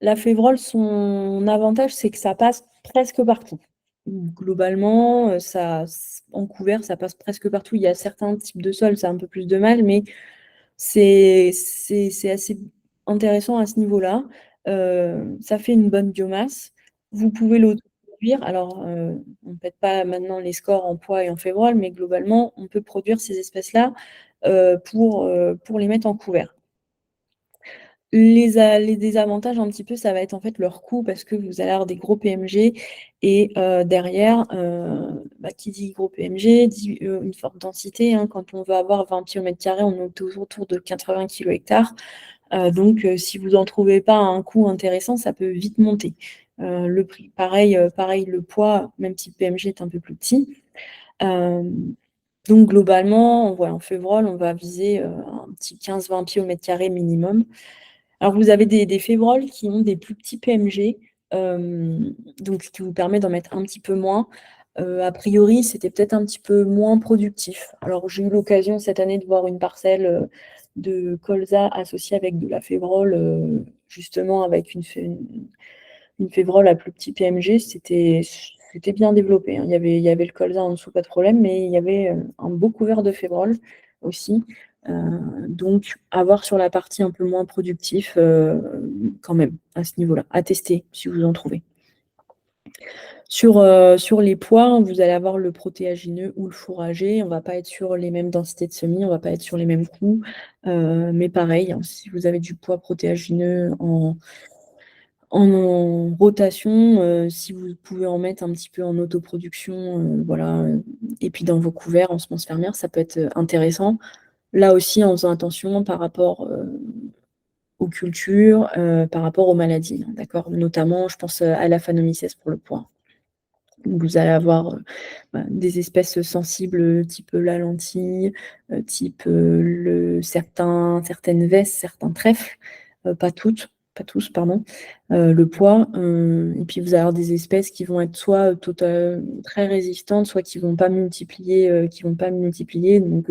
La févrole, son avantage, c'est que ça passe presque partout. Globalement, ça en couvert, ça passe presque partout. Il y a certains types de sols, ça a un peu plus de mal, mais c'est assez intéressant à ce niveau-là. Ça fait une bonne biomasse. Vous pouvez l'autoproduire. Alors, on ne pète pas maintenant les scores en pois et en févrole, mais globalement, on peut produire ces espèces-là, pour les mettre en couvert. Les désavantages un petit peu, ça va être en fait leur coût parce que vous allez avoir des gros PMG et derrière, qui dit gros PMG dit une forte densité, hein. Quand on veut avoir 20 pieds au mètre carré, on est toujours autour de 80 kg/hectare. Donc, si vous n'en trouvez pas à un coût intéressant, ça peut vite monter. Le prix, pareil, le poids, même si le PMG est un peu plus petit. Donc globalement, en févrole, on va viser un petit 15-20 pieds au mètre carré minimum. Alors vous avez des févroles qui ont des plus petits PMG, donc ce qui vous permet d'en mettre un petit peu moins. A priori, c'était peut-être un petit peu moins productif. Alors j'ai eu l'occasion cette année de voir une parcelle de colza associée avec de la févrole, justement avec une févrole à plus petit PMG, c'était bien développé, hein. Il y avait le colza en dessous, pas de problème, mais il y avait un beau couvert de févrole aussi. Donc, à voir sur la partie un peu moins productif, quand même, à ce niveau-là, à tester si vous en trouvez. Sur les poids, vous allez avoir le protéagineux ou le fourragé. On ne va pas être sur les mêmes densités de semis, on ne va pas être sur les mêmes coûts. Mais pareil, hein, si vous avez du poids protéagineux en rotation, si vous pouvez en mettre un petit peu en autoproduction, voilà, et puis dans vos couverts en semences fermières, ça peut être intéressant. Là aussi, en faisant attention par rapport aux cultures, par rapport aux maladies, hein, d'accord? Notamment, je pense à la phanomycès pour le pois. Vous allez avoir des espèces sensibles type la lentille, type certaines vesses, certains trèfles, pas tous, pardon, le pois. Et puis vous allez avoir des espèces qui vont être soit très résistantes, soit qui vont pas multiplier, donc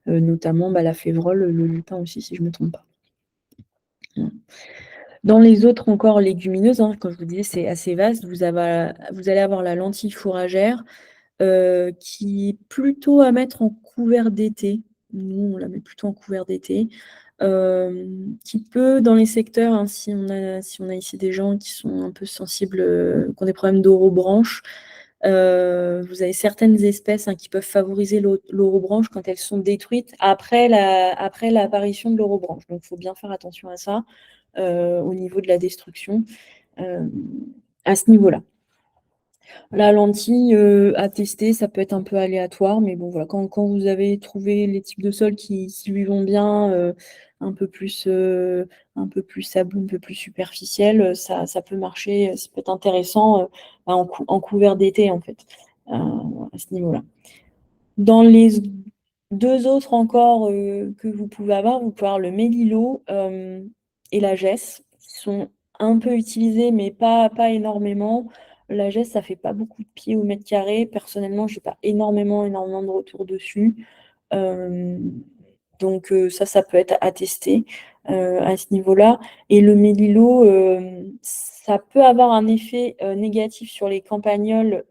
notamment la févrole, le lupin aussi, si je ne me trompe pas. Dans les autres encore légumineuses, hein, comme je vous disais, c'est assez vaste. Vous allez avoir la lentille fourragère, qui est plutôt à mettre en couvert d'été. Nous, on la met plutôt en couvert d'été. Qui peut, dans les secteurs, hein, si on a ici des gens qui sont un peu sensibles, qui ont des problèmes d'orobranche, vous avez certaines espèces, hein, qui peuvent favoriser l'orobranche quand elles sont détruites après l'apparition de l'orobranche. Donc, il faut bien faire attention à ça au niveau de la destruction, à ce niveau-là. La lentille à tester, ça peut être un peu aléatoire, mais bon, voilà, quand vous avez trouvé les types de sols qui lui vont bien, un peu plus sableux, un peu plus superficiel, ça peut marcher, ça peut être intéressant en couvert d'été, en fait, à ce niveau-là. Dans les deux autres encore que vous pouvez avoir le mélilo et la gesse, qui sont un peu utilisés, mais pas énormément. La gesse, ça fait pas beaucoup de pieds au mètre carré. Personnellement, j'ai pas énormément de retours dessus. Donc ça peut être à tester à ce niveau-là. Et le mélilo, ça peut avoir un effet négatif sur les campagnols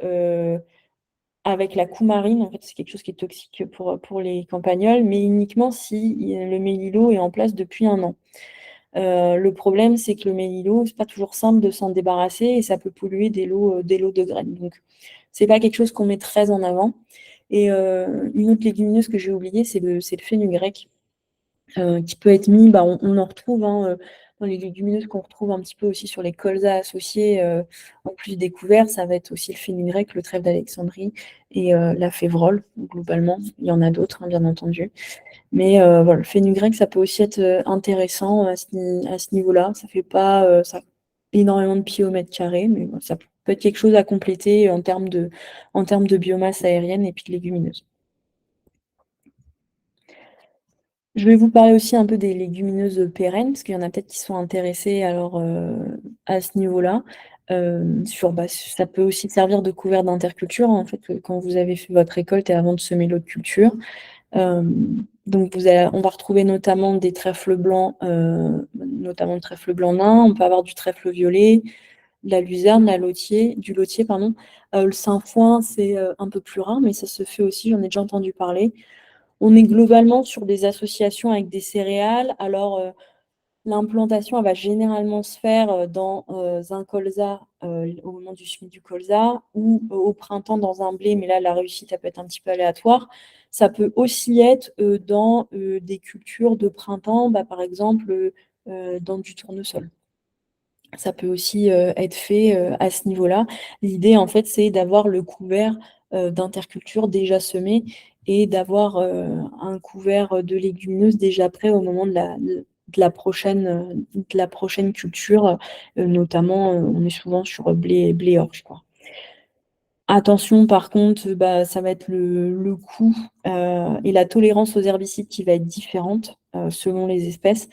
avec la coumarine. En fait, c'est quelque chose qui est toxique pour les campagnols, mais uniquement si le mélilo est en place depuis 1 an. Le problème, c'est que le mélilo, c'est pas toujours simple de s'en débarrasser et ça peut polluer des lots de graines. Donc, c'est pas quelque chose qu'on met très en avant. Et une autre légumineuse que j'ai oubliée, c'est le fenugrec, qui peut être mis, on en retrouve, hein, dans les légumineuses qu'on retrouve un petit peu aussi sur les colzas associés, en plus des couverts, ça va être aussi le fenugrec, le trèfle d'Alexandrie et la févrole, globalement. Il y en a d'autres, hein, bien entendu. Mais voilà, le fenugrec, ça peut aussi être intéressant à ce niveau-là. Ça fait pas énormément de pieds au mètre carré, mais bon, ça peut être quelque chose à compléter en termes de biomasse aérienne et puis de légumineuses. Je vais vous parler aussi un peu des légumineuses pérennes, parce qu'il y en a peut-être qui sont intéressés alors à ce niveau-là. Ça peut aussi servir de couvert d'interculture, en fait, quand vous avez fait votre récolte et avant de semer l'autre culture. Donc on va retrouver notamment des trèfles blancs, notamment le trèfle blanc nain. On peut avoir du trèfle violet, de la luzerne, du lotier, pardon. Le sainfoin, c'est un peu plus rare, mais ça se fait aussi, j'en ai déjà entendu parler. On est globalement sur des associations avec des céréales. Alors, l'implantation, elle va généralement se faire dans un colza au moment du semis du colza ou au printemps dans un blé, mais là, la réussite, elle peut être un petit peu aléatoire. Ça peut aussi être dans des cultures de printemps, par exemple dans du tournesol. Ça peut aussi, être fait, à ce niveau-là. L'idée, en fait, c'est d'avoir le couvert, d'interculture déjà semé et d'avoir, un couvert, de légumineuses déjà prêt au moment de la prochaine culture, notamment, on est souvent sur, blé orge, quoi. Attention par contre, bah, ça va être le coût, et la tolérance aux herbicides qui va être différente, selon les espèces.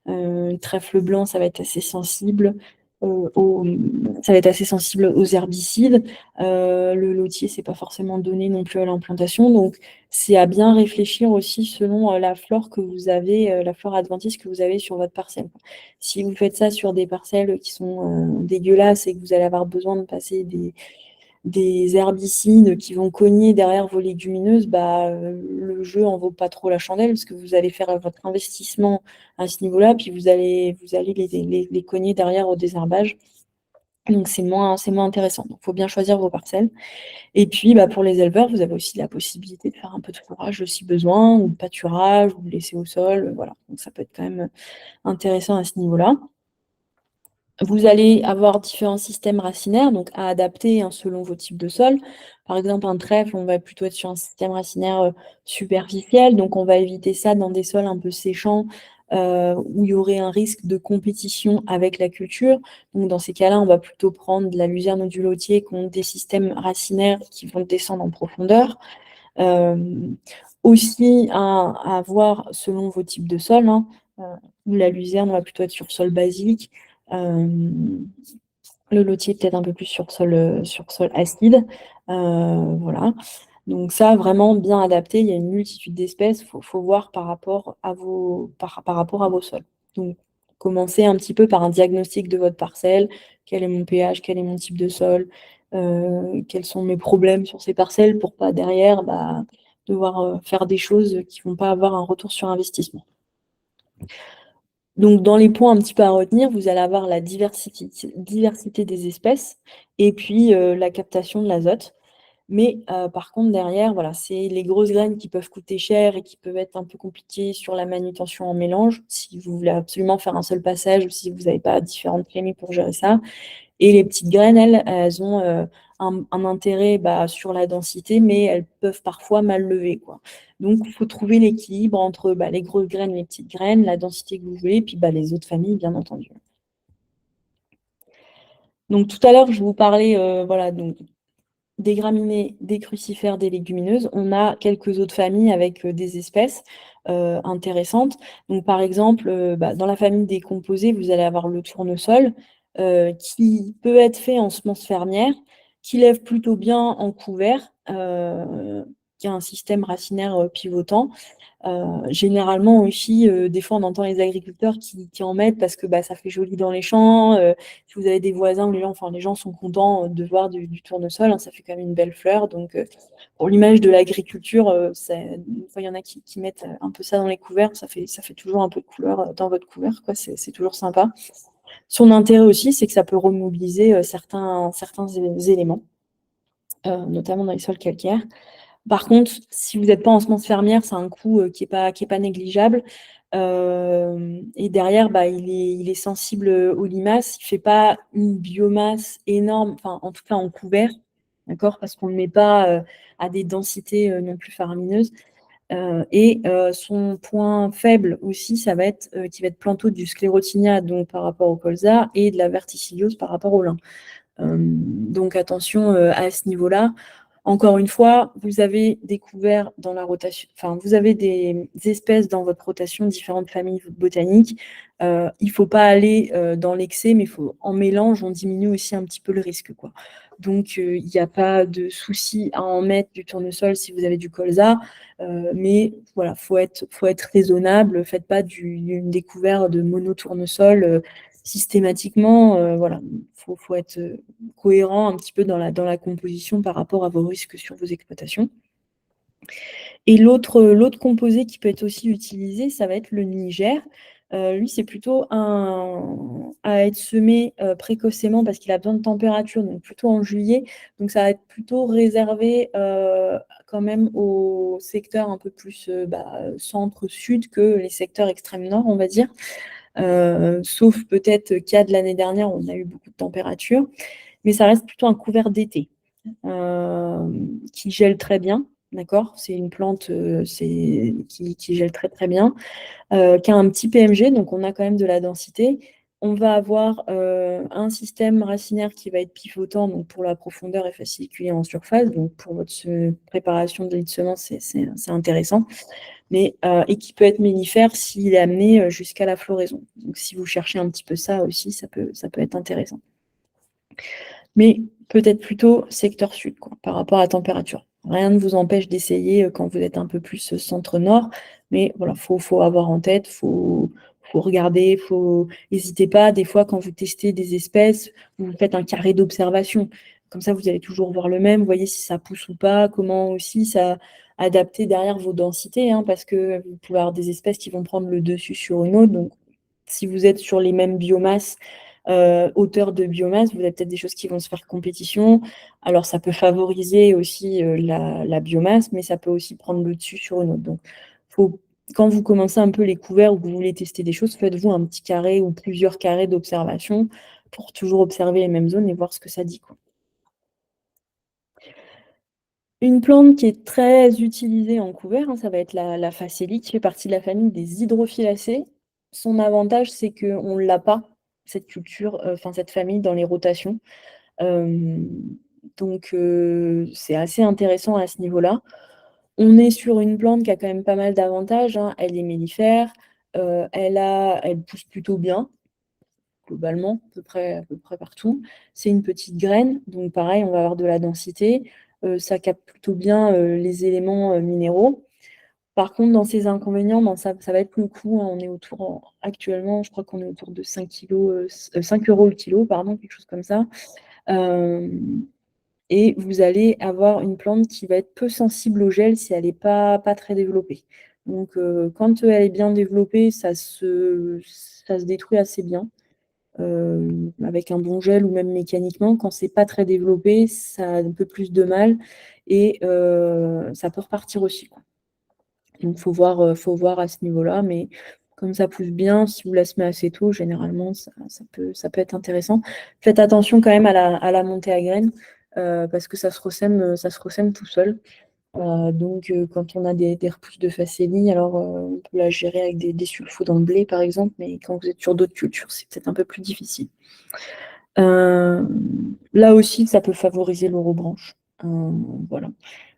Le trèfle blanc, ça va être assez sensible, aux herbicides. Le lotier, c'est pas forcément donné non plus à l'implantation, donc c'est à bien réfléchir aussi selon, la flore que vous avez, la flore adventice que vous avez sur votre parcelle. Si vous faites ça sur des parcelles qui sont, dégueulasses et que vous allez avoir besoin de passer des herbicides qui vont cogner derrière vos légumineuses, bah, le jeu en vaut pas trop la chandelle parce que vous allez faire votre investissement à ce niveau-là, puis vous allez les cogner derrière au désherbage. Donc c'est moins intéressant. Donc, il faut bien choisir vos parcelles. Et puis, bah, pour les éleveurs, vous avez aussi la possibilité de faire un peu de fourrage si besoin, ou de pâturage, ou de laisser au sol, voilà. Donc ça peut être quand même intéressant à ce niveau-là. Vous allez avoir différents systèmes racinaires, donc à adapter, hein, selon vos types de sols. Par exemple, un trèfle, on va plutôt être sur un système racinaire, superficiel, donc on va éviter ça dans des sols un peu séchants, où il y aurait un risque de compétition avec la culture. Donc dans ces cas-là, on va plutôt prendre de la luzerne ou du lotier qui ont des systèmes racinaires qui vont descendre en profondeur. Aussi à voir selon vos types de sols, hein, où la luzerne va plutôt être sur sol basique, le lotier peut-être un peu plus sur sol acide. Voilà. Donc ça, vraiment bien adapté. Il y a une multitude d'espèces. Faut voir par rapport à vos sols. Donc, commencez un petit peu par un diagnostic de votre parcelle. Quel est mon pH? Quel est mon type de sol? Quels sont mes problèmes sur ces parcelles pour pas derrière, bah, devoir, faire des choses qui vont pas avoir un retour sur investissement. Donc, dans les points un petit peu à retenir, vous allez avoir la diversité des espèces et puis, la captation de l'azote. Mais, par contre derrière, voilà, c'est les grosses graines qui peuvent coûter cher et qui peuvent être un peu compliquées sur la manutention en mélange, si vous voulez absolument faire un seul passage ou si vous n'avez pas différentes clémées pour gérer ça. Et les petites graines, elles ont, un intérêt, bah, sur la densité, mais elles peuvent parfois mal lever, quoi. Donc il faut trouver l'équilibre entre, bah, les grosses graines, les petites graines, la densité que vous voulez, puis, bah, les autres familles, bien entendu. Donc tout à l'heure, je vous parlais, voilà, donc des graminées, des crucifères, des légumineuses. On a quelques autres familles avec, des espèces, intéressantes. Donc par exemple, bah, dans la famille des composés, vous allez avoir le tournesol, qui peut être fait en semences fermières, qui lève plutôt bien en couvert, qui a un système racinaire, pivotant. Généralement aussi, des fois, on entend les agriculteurs qui en mettent parce que, bah, ça fait joli dans les champs. Si vous avez des voisins où les gens sont contents, de voir du tournesol, hein, ça fait quand même une belle fleur. Donc, pour l'image de l'agriculture, des fois, il y en a qui mettent, un peu ça dans les couverts. Ça fait toujours un peu de couleur, dans votre couvert, quoi. C'est toujours sympa. Son intérêt aussi, c'est que ça peut remobiliser, certains éléments, notamment dans les sols calcaires. Par contre, si vous n'êtes pas en semences fermières, c'est un coût, qui est pas négligeable. Et derrière, bah, il est sensible, aux limaces. Il fait pas une biomasse énorme, enfin, en tout cas en couvert, d'accord? Parce qu'on le met pas, à des densités, non plus faramineuses. Et son point faible aussi, ça va être, qu'il va être planto du sclérotinia, donc par rapport au colza, et de la verticilliose par rapport au lin. Donc attention, à ce niveau-là. Encore une fois, vous avez découvert dans la rotation, enfin, vous avez des espèces dans votre rotation, différentes familles botaniques. Il ne faut pas aller, dans l'excès, mais en mélange, on diminue aussi un petit peu le risque, quoi. Donc, il n'y a pas de souci à en mettre du tournesol si vous avez du colza, mais voilà, faut être raisonnable. Faites pas une découverte de mono-tournesol, systématiquement, voilà. Faut être, cohérent un petit peu dans la composition par rapport à vos risques sur vos exploitations. Et l'autre composé qui peut être aussi utilisé, ça va être le Niger. Lui, c'est plutôt à être semé, précocement parce qu'il a besoin de température, donc plutôt en juillet. Donc ça va être plutôt réservé, quand même aux secteurs un peu plus, centre-sud que les secteurs extrême nord, on va dire. sauf peut-être cas de l'année dernière où on a eu beaucoup de température, mais ça reste plutôt un couvert d'été qui gèle très bien, d'accord? C'est une plante qui gèle très très bien, qui a un petit PMG, donc on a quand même de la densité. On va avoir un système racinaire qui va être pivotant, donc pour la profondeur et fasciculé en surface. Donc pour votre préparation de lit de semences, c'est intéressant. Mais, et qui peut être mellifère s'il est amené jusqu'à la floraison. Donc si vous cherchez un petit peu ça aussi, ça peut être intéressant. Mais peut-être plutôt secteur sud, quoi, par rapport à la température. Rien ne vous empêche d'essayer quand vous êtes un peu plus centre-nord, mais voilà, faut avoir en tête, faut regarder, n'hésitez pas, des fois, quand vous testez des espèces, vous faites un carré d'observation. Comme ça, vous allez toujours voir le même, voyez si ça pousse ou pas, comment aussi ça adapter derrière vos densités, hein, parce que vous pouvez avoir des espèces qui vont prendre le dessus sur une autre. Donc, si vous êtes sur les mêmes biomasses, hauteur de biomasse, vous avez peut-être des choses qui vont se faire compétition. Alors, ça peut favoriser aussi la biomasse, mais ça peut aussi prendre le dessus sur une autre. Donc, quand vous commencez un peu les couverts ou que vous voulez tester des choses, faites-vous un petit carré ou plusieurs carrés d'observation pour toujours observer les mêmes zones et voir ce que ça dit, quoi. Une plante qui est très utilisée en couvert, hein, ça va être la phacélie, qui fait partie de la famille des hydrophyllacées. Son avantage, c'est qu'on ne l'a pas, cette culture, enfin cette famille, dans les rotations. Donc, c'est assez intéressant à ce niveau-là. On est sur une plante qui a quand même pas mal d'avantages, hein. Elle est mellifère, elle pousse plutôt bien, globalement, à peu près partout. C'est une petite graine, donc pareil, on va avoir de la densité. Ça capte plutôt bien les éléments minéraux. Par contre, dans ces inconvénients, ben, ça va être le coût, hein. On est actuellement, je crois qu'on est autour de 5 € le kilo, pardon, quelque chose comme ça. Et vous allez avoir une plante qui va être peu sensible au gel si elle n'est pas très développée. Donc, quand elle est bien développée, ça se détruit assez bien. Avec un bon gel ou même mécaniquement. Quand c'est pas très développé, ça a un peu plus de mal et ça peut repartir aussi, quoi. Donc faut voir à ce niveau-là, mais comme ça pousse bien, si vous la semez assez tôt, généralement ça peut être intéressant. Faites attention quand même à la montée à graines, parce que ça se ressème tout seul. Donc quand on a des repousses de facélie, alors on peut la gérer avec des sulfos dans le blé par exemple, mais quand vous êtes sur d'autres cultures, c'est peut-être un peu plus difficile. Là aussi, ça peut favoriser l'orobranche. Voilà.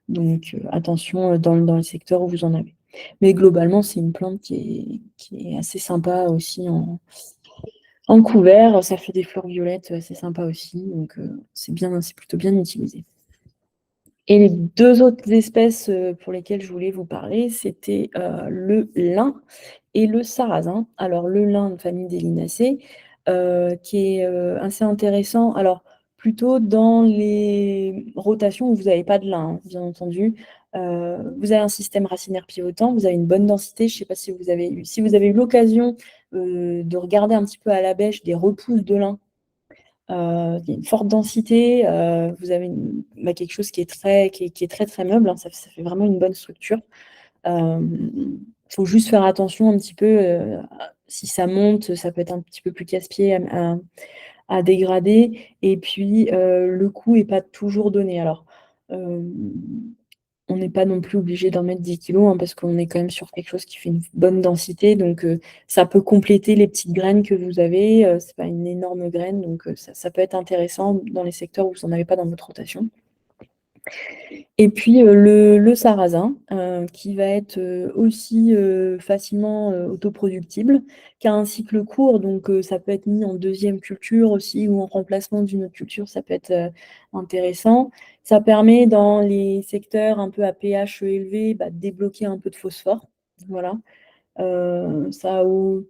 Donc attention dans le secteur où vous en avez. Mais globalement, c'est une plante qui est assez sympa aussi en couvert. Ça fait des fleurs violettes assez sympa aussi. Donc c'est plutôt bien utilisé. Et les deux autres espèces pour lesquelles je voulais vous parler, c'était le lin et le sarrasin. Alors le lin, une famille des linacées, qui est assez intéressant. Alors plutôt dans les rotations où vous n'avez pas de lin, hein, bien entendu. Vous avez un système racinaire pivotant, vous avez une bonne densité. Je ne sais pas si vous avez eu l'occasion de regarder un petit peu à la bêche des repousses de lin. Il y a une forte densité, vous avez quelque chose qui est très très meuble, hein, ça fait vraiment une bonne structure. Il faut juste faire attention un petit peu, si ça monte, ça peut être un petit peu plus casse-pied à dégrader. Et puis, le coût n'est pas toujours donné. Alors, on n'est pas non plus obligé d'en mettre 10 kilos, hein, parce qu'on est quand même sur quelque chose qui fait une bonne densité. Donc, ça peut compléter les petites graines que vous avez. C'est pas une énorme graine, donc ça peut être intéressant dans les secteurs où vous n'en avez pas dans votre rotation. Et puis le sarrasin, qui va être aussi facilement autoproductible, qui a un cycle court, donc ça peut être mis en deuxième culture aussi ou en remplacement d'une autre culture, ça peut être intéressant. Ça permet dans les secteurs un peu à pH élevé, de débloquer un peu de phosphore. Voilà. Ça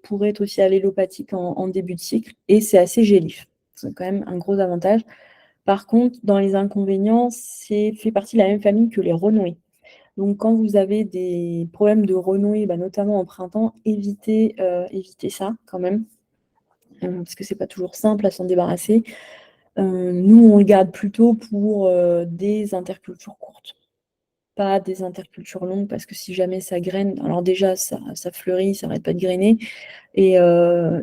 pourrait être aussi allélopathique en début de cycle et c'est assez gélif. C'est quand même un gros avantage. Par contre, dans les inconvénients, c'est fait partie de la même famille que les renouées. Donc, quand vous avez des problèmes de renouées, notamment en printemps, évitez ça quand même, parce que c'est pas toujours simple à s'en débarrasser. Nous, on le garde plutôt pour des intercultures courtes. pas des intercultures longues parce que si jamais ça graine, alors déjà ça fleurit, ça n'arrête pas de grainer, et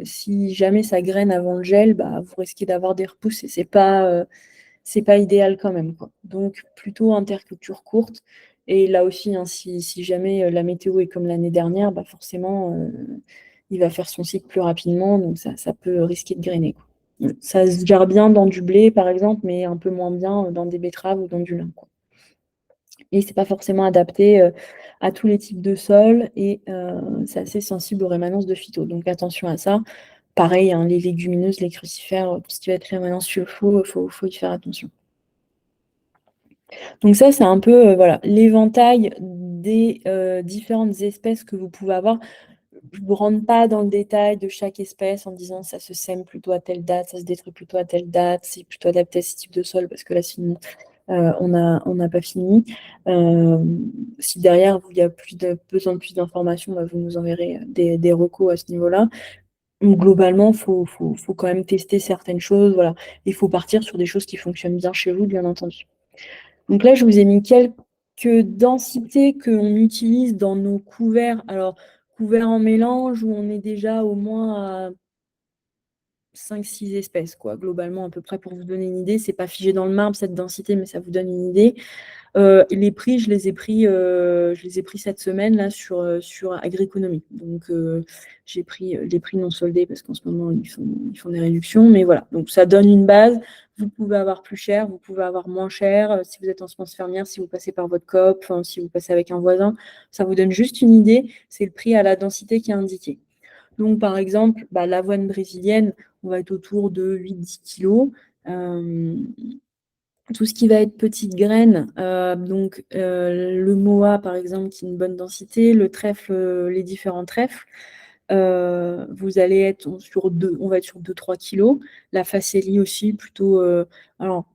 si jamais ça graine avant le gel, bah, vous risquez d'avoir des repousses et c'est pas idéal quand même, quoi. Donc plutôt interculture courte. Et là aussi, hein, si jamais la météo est comme l'année dernière, bah forcément, il va faire son cycle plus rapidement, donc ça peut risquer de grainer, quoi. Ça se gère bien dans du blé, par exemple, mais un peu moins bien dans des betteraves ou dans du lin, quoi. Et c'est pas forcément adapté à tous les types de sols et c'est assez sensible aux rémanences de phyto. Donc attention à ça. Pareil, hein, les légumineuses, les crucifères, tout ce qui va être rémanence FIFO, faut y faire attention. Donc ça, c'est un peu voilà, l'éventail des différentes espèces que vous pouvez avoir. Je ne vous rentre pas dans le détail de chaque espèce en disant ça se sème plutôt à telle date, ça se détruit plutôt à telle date, c'est plutôt adapté à ce type de sol, parce que là, sinon, on n'a pas fini. Si derrière, il y a besoin de plus d'informations, bah, vous nous enverrez des recos à ce niveau-là. Donc, globalement, faut quand même tester certaines choses. Voilà. Il faut partir sur des choses qui fonctionnent bien chez vous, bien entendu. Donc là, je vous ai mis quelques densités qu'on utilise dans nos couverts. Alors, couverts en mélange, où on est déjà au moins à 5-6 espèces, quoi, globalement, à peu près, pour vous donner une idée. C'est pas figé dans le marbre, cette densité, mais ça vous donne une idée. Les prix, je les ai pris cette semaine là sur Agriconomie. Donc j'ai pris les prix non soldés parce qu'en ce moment ils font des réductions. Mais voilà, donc ça donne une base. Vous pouvez avoir plus cher, vous pouvez avoir moins cher. Si vous êtes en semence fermière, si vous passez par votre coop, si vous passez avec un voisin, ça vous donne juste une idée. C'est le prix à la densité qui est indiqué. Donc par exemple, l'avoine brésilienne, on va être autour de 8-10 kg. Tout ce qui va être petites graines, donc le moa par exemple qui est une bonne densité, le trèfle, les différents trèfles, vous allez être on va être sur 2-3 kg. La facélie aussi plutôt, alors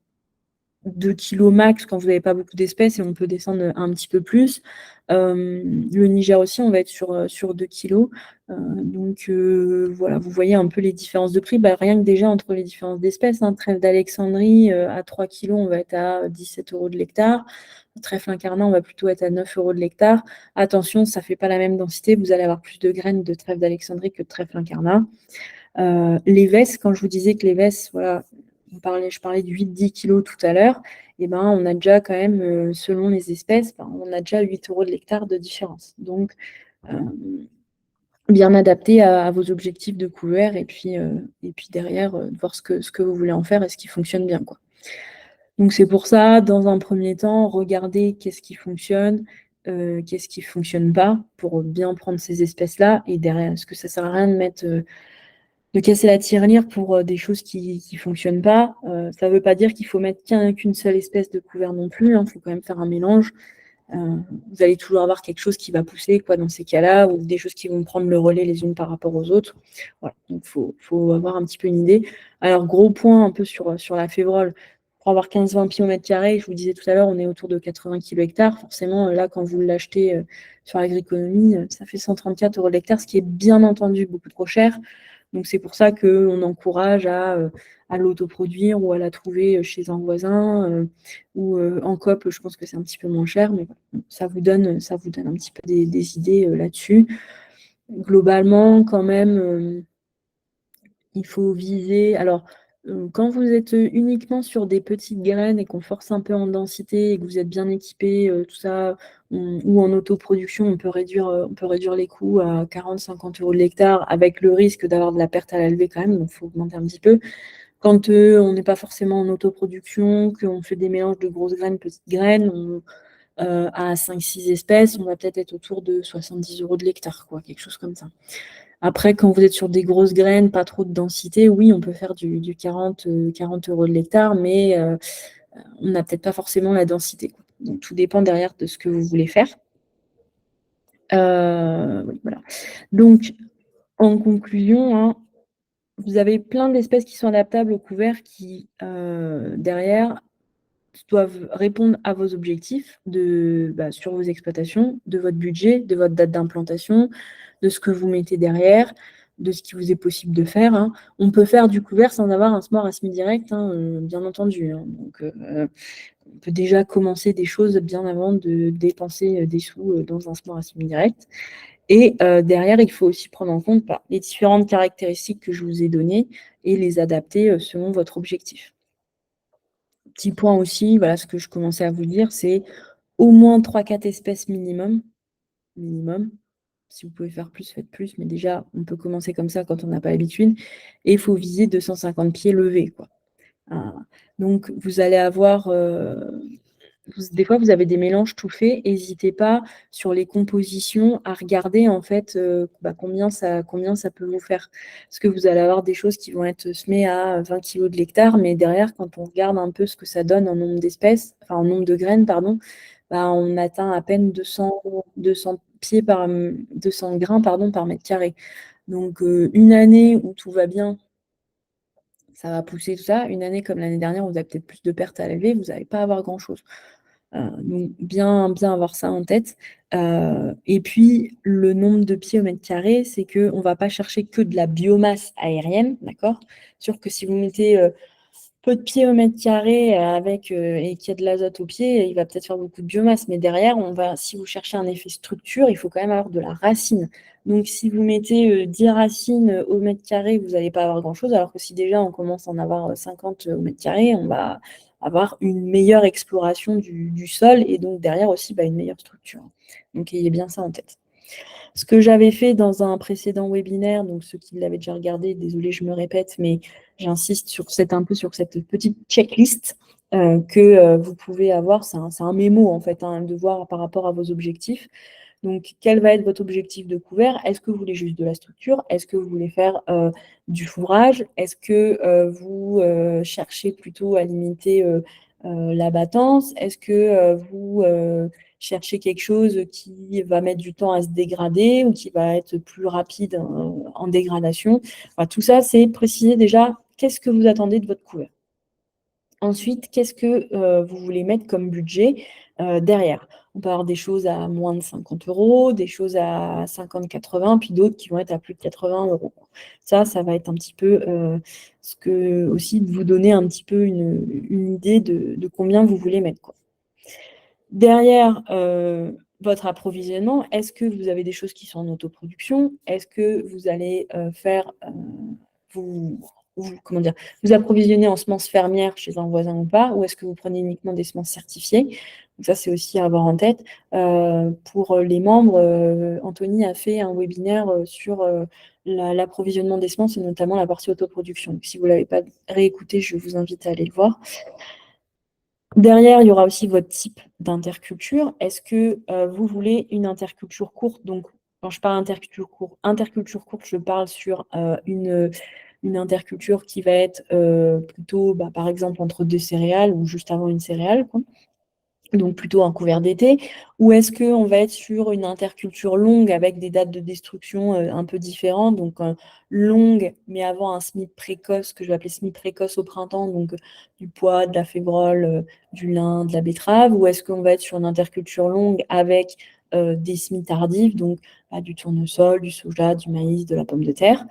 2 kg max quand vous n'avez pas beaucoup d'espèces et on peut descendre un petit peu plus. Le Niger aussi, on va être sur 2 kg. Donc voilà, vous voyez un peu les différences de prix. Rien que déjà entre les différences d'espèces, hein, trèfle d'Alexandrie à 3 kg, on va être à 17 € de l'hectare. Trèfle incarnat, on va plutôt être à 9 € de l'hectare. Attention, ça ne fait pas la même densité. Vous allez avoir plus de graines de trèfle d'Alexandrie que de trèfle incarnat. Les vesses, quand je vous disais que les vesses, voilà, je parlais de 8-10 kg tout à l'heure, et on a déjà quand même, selon les espèces, on a déjà 8 € de l'hectare de différence. Donc, bien adapté à vos objectifs de couvert et puis derrière, voir ce que vous voulez en faire et ce qui fonctionne bien, quoi. Donc c'est pour ça, dans un premier temps, regardez qu'est-ce qui fonctionne, qu'est-ce qui ne fonctionne pas, pour bien prendre ces espèces-là. Et derrière, parce que ça ne sert à rien de casser la tirelire pour des choses qui ne fonctionnent pas. Ça ne veut pas dire qu'il faut mettre qu'une seule espèce de couvert non plus. Il faut quand même faire un mélange. Vous allez toujours avoir quelque chose qui va pousser, quoi, dans ces cas-là, ou des choses qui vont prendre le relais les unes par rapport aux autres. Voilà. Donc faut avoir un petit peu une idée. Alors, gros point un peu sur la févrole. Pour avoir 15-20 pieds au mètre carré, je vous disais tout à l'heure, on est autour de 80 kg hectare. Forcément, là, quand vous l'achetez sur Agriconomie, ça fait 134 € l'hectare, ce qui est bien entendu beaucoup trop cher. Donc c'est pour ça qu'on encourage à l'autoproduire ou à la trouver chez un voisin ou en coop. Je pense que c'est un petit peu moins cher, mais ça vous donne un petit peu des idées là-dessus. Globalement, quand même, il faut viser. Alors, quand vous êtes uniquement sur des petites graines et qu'on force un peu en densité et que vous êtes bien équipé, tout ça, ou en autoproduction, on peut réduire les coûts à 40-50 € de l'hectare avec le risque d'avoir de la perte à la levée quand même, donc il faut augmenter un petit peu. Quand on n'est pas forcément en autoproduction, qu'on fait des mélanges de grosses graines, petites graines, à 5-6 espèces, on va peut-être être autour de 70 € de l'hectare, quoi, quelque chose comme ça. Après, quand vous êtes sur des grosses graines, pas trop de densité, oui, on peut faire du 40 € de l'hectare, mais on n'a peut-être pas forcément la densité, quoi. Donc, tout dépend derrière de ce que vous voulez faire. Oui, voilà. Donc, en conclusion, hein, vous avez plein d'espèces qui sont adaptables au couvert qui, derrière, doivent répondre à vos objectifs sur vos exploitations, de votre budget, de votre date d'implantation, de ce que vous mettez derrière. de ce qui vous est possible de faire, hein. On peut faire du couvert sans avoir un small à semi direct, hein, bien entendu, hein. Donc, on peut déjà commencer des choses bien avant de dépenser des sous dans un small à semi direct. Et derrière, il faut aussi prendre en compte les différentes caractéristiques que je vous ai données et les adapter selon votre objectif. Petit point aussi, voilà ce que je commençais à vous dire, c'est au moins 3-4 espèces minimum. Minimum. Si vous pouvez faire plus, faites plus, mais déjà, on peut commencer comme ça quand on n'a pas l'habitude. Et il faut viser 250 pieds levés, quoi. Donc, vous allez avoir des fois, vous avez des mélanges tout faits. N'hésitez pas sur les compositions à regarder en fait combien ça peut vous faire. Parce que vous allez avoir des choses qui vont être semées à 20 kg de l'hectare, mais derrière, quand on regarde un peu ce que ça donne en nombre d'espèces, enfin en nombre de graines, pardon, on atteint à peine 200 pieds 200 grains par mètre carré. Donc une année où tout va bien, ça va pousser tout ça. Une année comme l'année dernière, où vous avez peut-être plus de pertes à l'élever, vous n'allez pas avoir grand-chose. Donc bien avoir ça en tête. Et puis le nombre de pieds au mètre carré, c'est qu'on ne va pas chercher que de la biomasse aérienne, d'accord? Sûr que si vous mettez peu de pieds au mètre carré et qu'il y a de l'azote au pied, il va peut-être faire beaucoup de biomasse. Mais derrière, si vous cherchez un effet structure, il faut quand même avoir de la racine. Donc si vous mettez 10 racines au mètre carré, vous n'allez pas avoir grand-chose. Alors que si déjà on commence à en avoir 50 au mètre carré, on va avoir une meilleure exploration du sol et donc derrière aussi une meilleure structure. Donc ayez bien ça en tête. Ce que j'avais fait dans un précédent webinaire, donc ceux qui l'avaient déjà regardé, désolé, je me répète, mais j'insiste sur cette petite checklist que vous pouvez avoir. C'est un mémo en fait, de voir par rapport à vos objectifs. Donc, quel va être votre objectif de couvert? Est-ce que vous voulez juste de la structure? Est-ce que vous voulez faire du fourrage? Est-ce que vous cherchez plutôt à limiter la battance? Est-ce que vous cherchez quelque chose qui va mettre du temps à se dégrader ou qui va être plus rapide en dégradation? Enfin, tout ça, c'est préciser déjà qu'est-ce que vous attendez de votre couvert. Ensuite, qu'est-ce que vous voulez mettre comme budget derrière? On peut avoir des choses à moins de 50 €, des choses à 50-80, puis d'autres qui vont être à plus de 80 €. Ça va être un petit peu aussi de vous donner un petit peu une idée de combien vous voulez mettre, quoi. Derrière votre approvisionnement, est-ce que vous avez des choses qui sont en autoproduction? Est-ce que vous allez vous approvisionner en semences fermières chez un voisin ou pas? Ou est-ce que vous prenez uniquement des semences certifiées? Donc ça, c'est aussi à avoir en tête. Pour les membres, Anthony a fait un webinaire sur l'approvisionnement des semences et notamment la partie autoproduction. Donc, si vous ne l'avez pas réécouté, je vous invite à aller le voir. Derrière, il y aura aussi votre type d'interculture. Est-ce que vous voulez une interculture courte? Donc, quand je parle interculture courte, je parle sur une interculture qui va être plutôt, par exemple, entre deux céréales ou juste avant une céréale, quoi. Donc plutôt un couvert d'été, ou est-ce qu'on va être sur une interculture longue avec des dates de destruction un peu différentes, donc longue, mais avant un semis précoce, que je vais appeler semis précoce au printemps, donc du pois, de la févrole, du lin, de la betterave, ou est-ce qu'on va être sur une interculture longue avec des semis tardifs, donc du tournesol, du soja, du maïs, de la pomme de terre,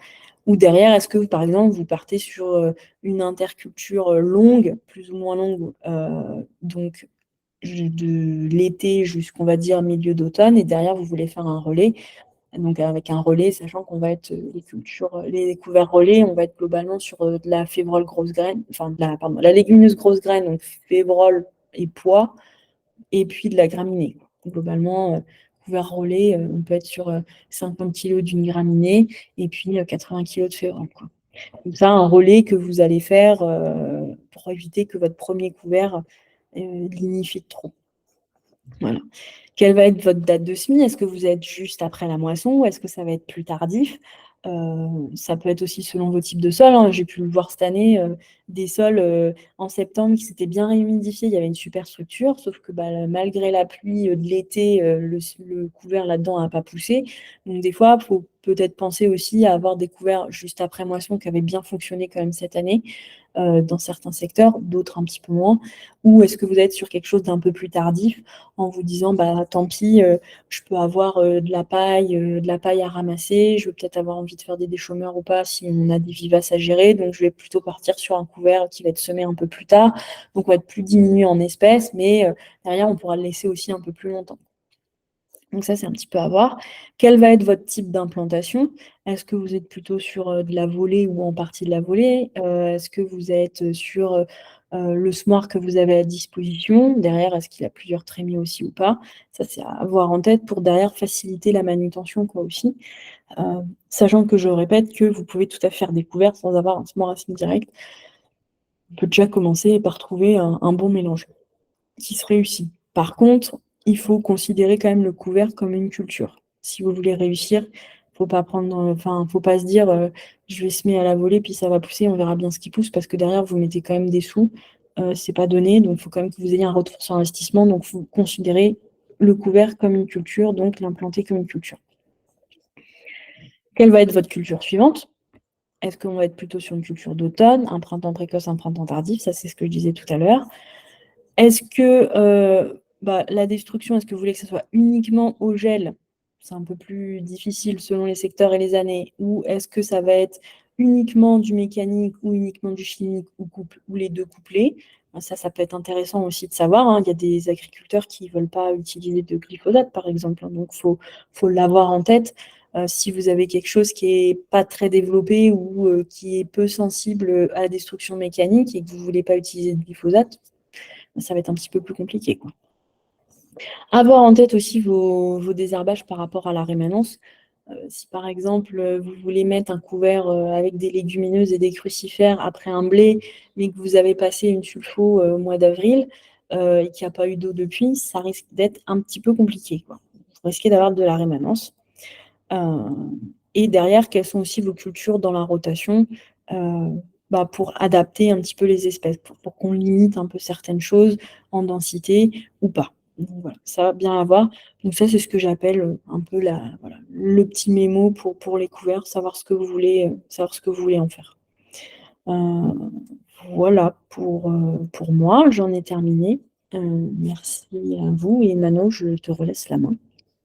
ou derrière, est-ce que, par exemple, vous partez sur une interculture longue, plus ou moins longue, donc de l'été jusqu'on va dire milieu d'automne, et derrière vous voulez faire un relais, donc avec un relais, sachant qu'on va être les couverts relais, on va être globalement sur de la févrole grosse graine, enfin la légumineuse grosse graine, donc févrole et pois, et puis de la graminée. Globalement, couvert relais, on peut être sur 50 kg d'une graminée et puis 80 kg de févrole, quoi. Comme ça, un relais que vous allez faire pour éviter que votre premier couvert lignifie trop. Voilà. Quelle va être votre date de semis? Est-ce que vous êtes juste après la moisson ou est-ce que ça va être plus tardif? Ça peut être aussi selon vos types de sols, hein. J'ai pu le voir cette année, des sols en septembre qui s'étaient bien réhumidifiés, il y avait une super structure, sauf que malgré la pluie de l'été, le couvert là-dedans n'a pas poussé. Donc des fois, il faut peut-être penser aussi à avoir des couverts juste après moisson qui avaient bien fonctionné quand même cette année, dans certains secteurs, d'autres un petit peu moins? Ou est-ce que vous êtes sur quelque chose d'un peu plus tardif en vous disant: «Bah, tant pis, je peux avoir, de la paille à ramasser, je vais peut-être avoir envie de faire des déchômeurs ou pas si on a des vivaces à gérer, donc je vais plutôt partir sur un couvert qui va être semé un peu plus tard». Donc on va être plus diminué en espèces, mais derrière on pourra le laisser aussi un peu plus longtemps. Donc ça, c'est un petit peu à voir. Quel va être votre type d'implantation? Est-ce que vous êtes plutôt sur, de la volée ou en partie de la volée? Est-ce que vous êtes, sur, le semoir que vous avez à disposition? Derrière, est-ce qu'il a plusieurs trémies aussi ou pas? Ça, c'est à avoir en tête pour derrière faciliter la manutention quoi aussi. Sachant que je répète que vous pouvez tout à fait faire des couverts sans avoir un semoir à semis direct. On peut déjà commencer par trouver un bon mélange qui se réussit. Par contre, il faut considérer quand même le couvert comme une culture. Si vous voulez réussir, faut pas se dire, «Je vais semer à la volée, puis ça va pousser, on verra bien ce qui pousse», parce que derrière vous mettez quand même des sous, c'est pas donné, donc il faut quand même que vous ayez un retour sur investissement, donc faut considérer le couvert comme une culture, donc l'implanter comme une culture. Quelle va être votre culture suivante? Est-ce qu'on va être plutôt sur une culture d'automne, un printemps précoce, un printemps tardif? Ça, c'est ce que je disais tout à l'heure. Est-ce que, la destruction, est-ce que vous voulez que ça soit uniquement au gel? C'est un peu plus difficile selon les secteurs et les années. Ou est-ce que ça va être uniquement du mécanique ou uniquement du chimique ou les 2 couplés? Ça peut être intéressant aussi de savoir, hein. Il y a des agriculteurs qui veulent pas utiliser de glyphosate, par exemple, hein, donc faut l'avoir en tête. Si vous avez quelque chose qui est pas très développé ou, qui est peu sensible, à la destruction mécanique et que vous voulez pas utiliser de glyphosate, ça va être un petit peu plus compliqué, quoi. Avoir en tête aussi vos désherbages par rapport à la rémanence. Si par exemple, vous voulez mettre un couvert, avec des légumineuses et des crucifères après un blé, mais que vous avez passé une sulfo, au mois d'avril, et qu'il y a pas eu d'eau depuis, ça risque d'être un petit peu compliqué, quoi. Vous risquez d'avoir de la rémanence. Heu et derrière, quelles sont aussi vos cultures dans la rotation, heu, pour adapter un petit peu les espèces, pour qu'on limite un peu certaines choses en densité ou pas. Donc voilà, ça va bien avoir. Donc ça, c'est ce que j'appelle, un peu le petit mémo pour les couverts, savoir ce que vous voulez en faire. Heu, voilà pour moi, j'en ai terminé. Merci à vous et Mano, je te relaisse la main.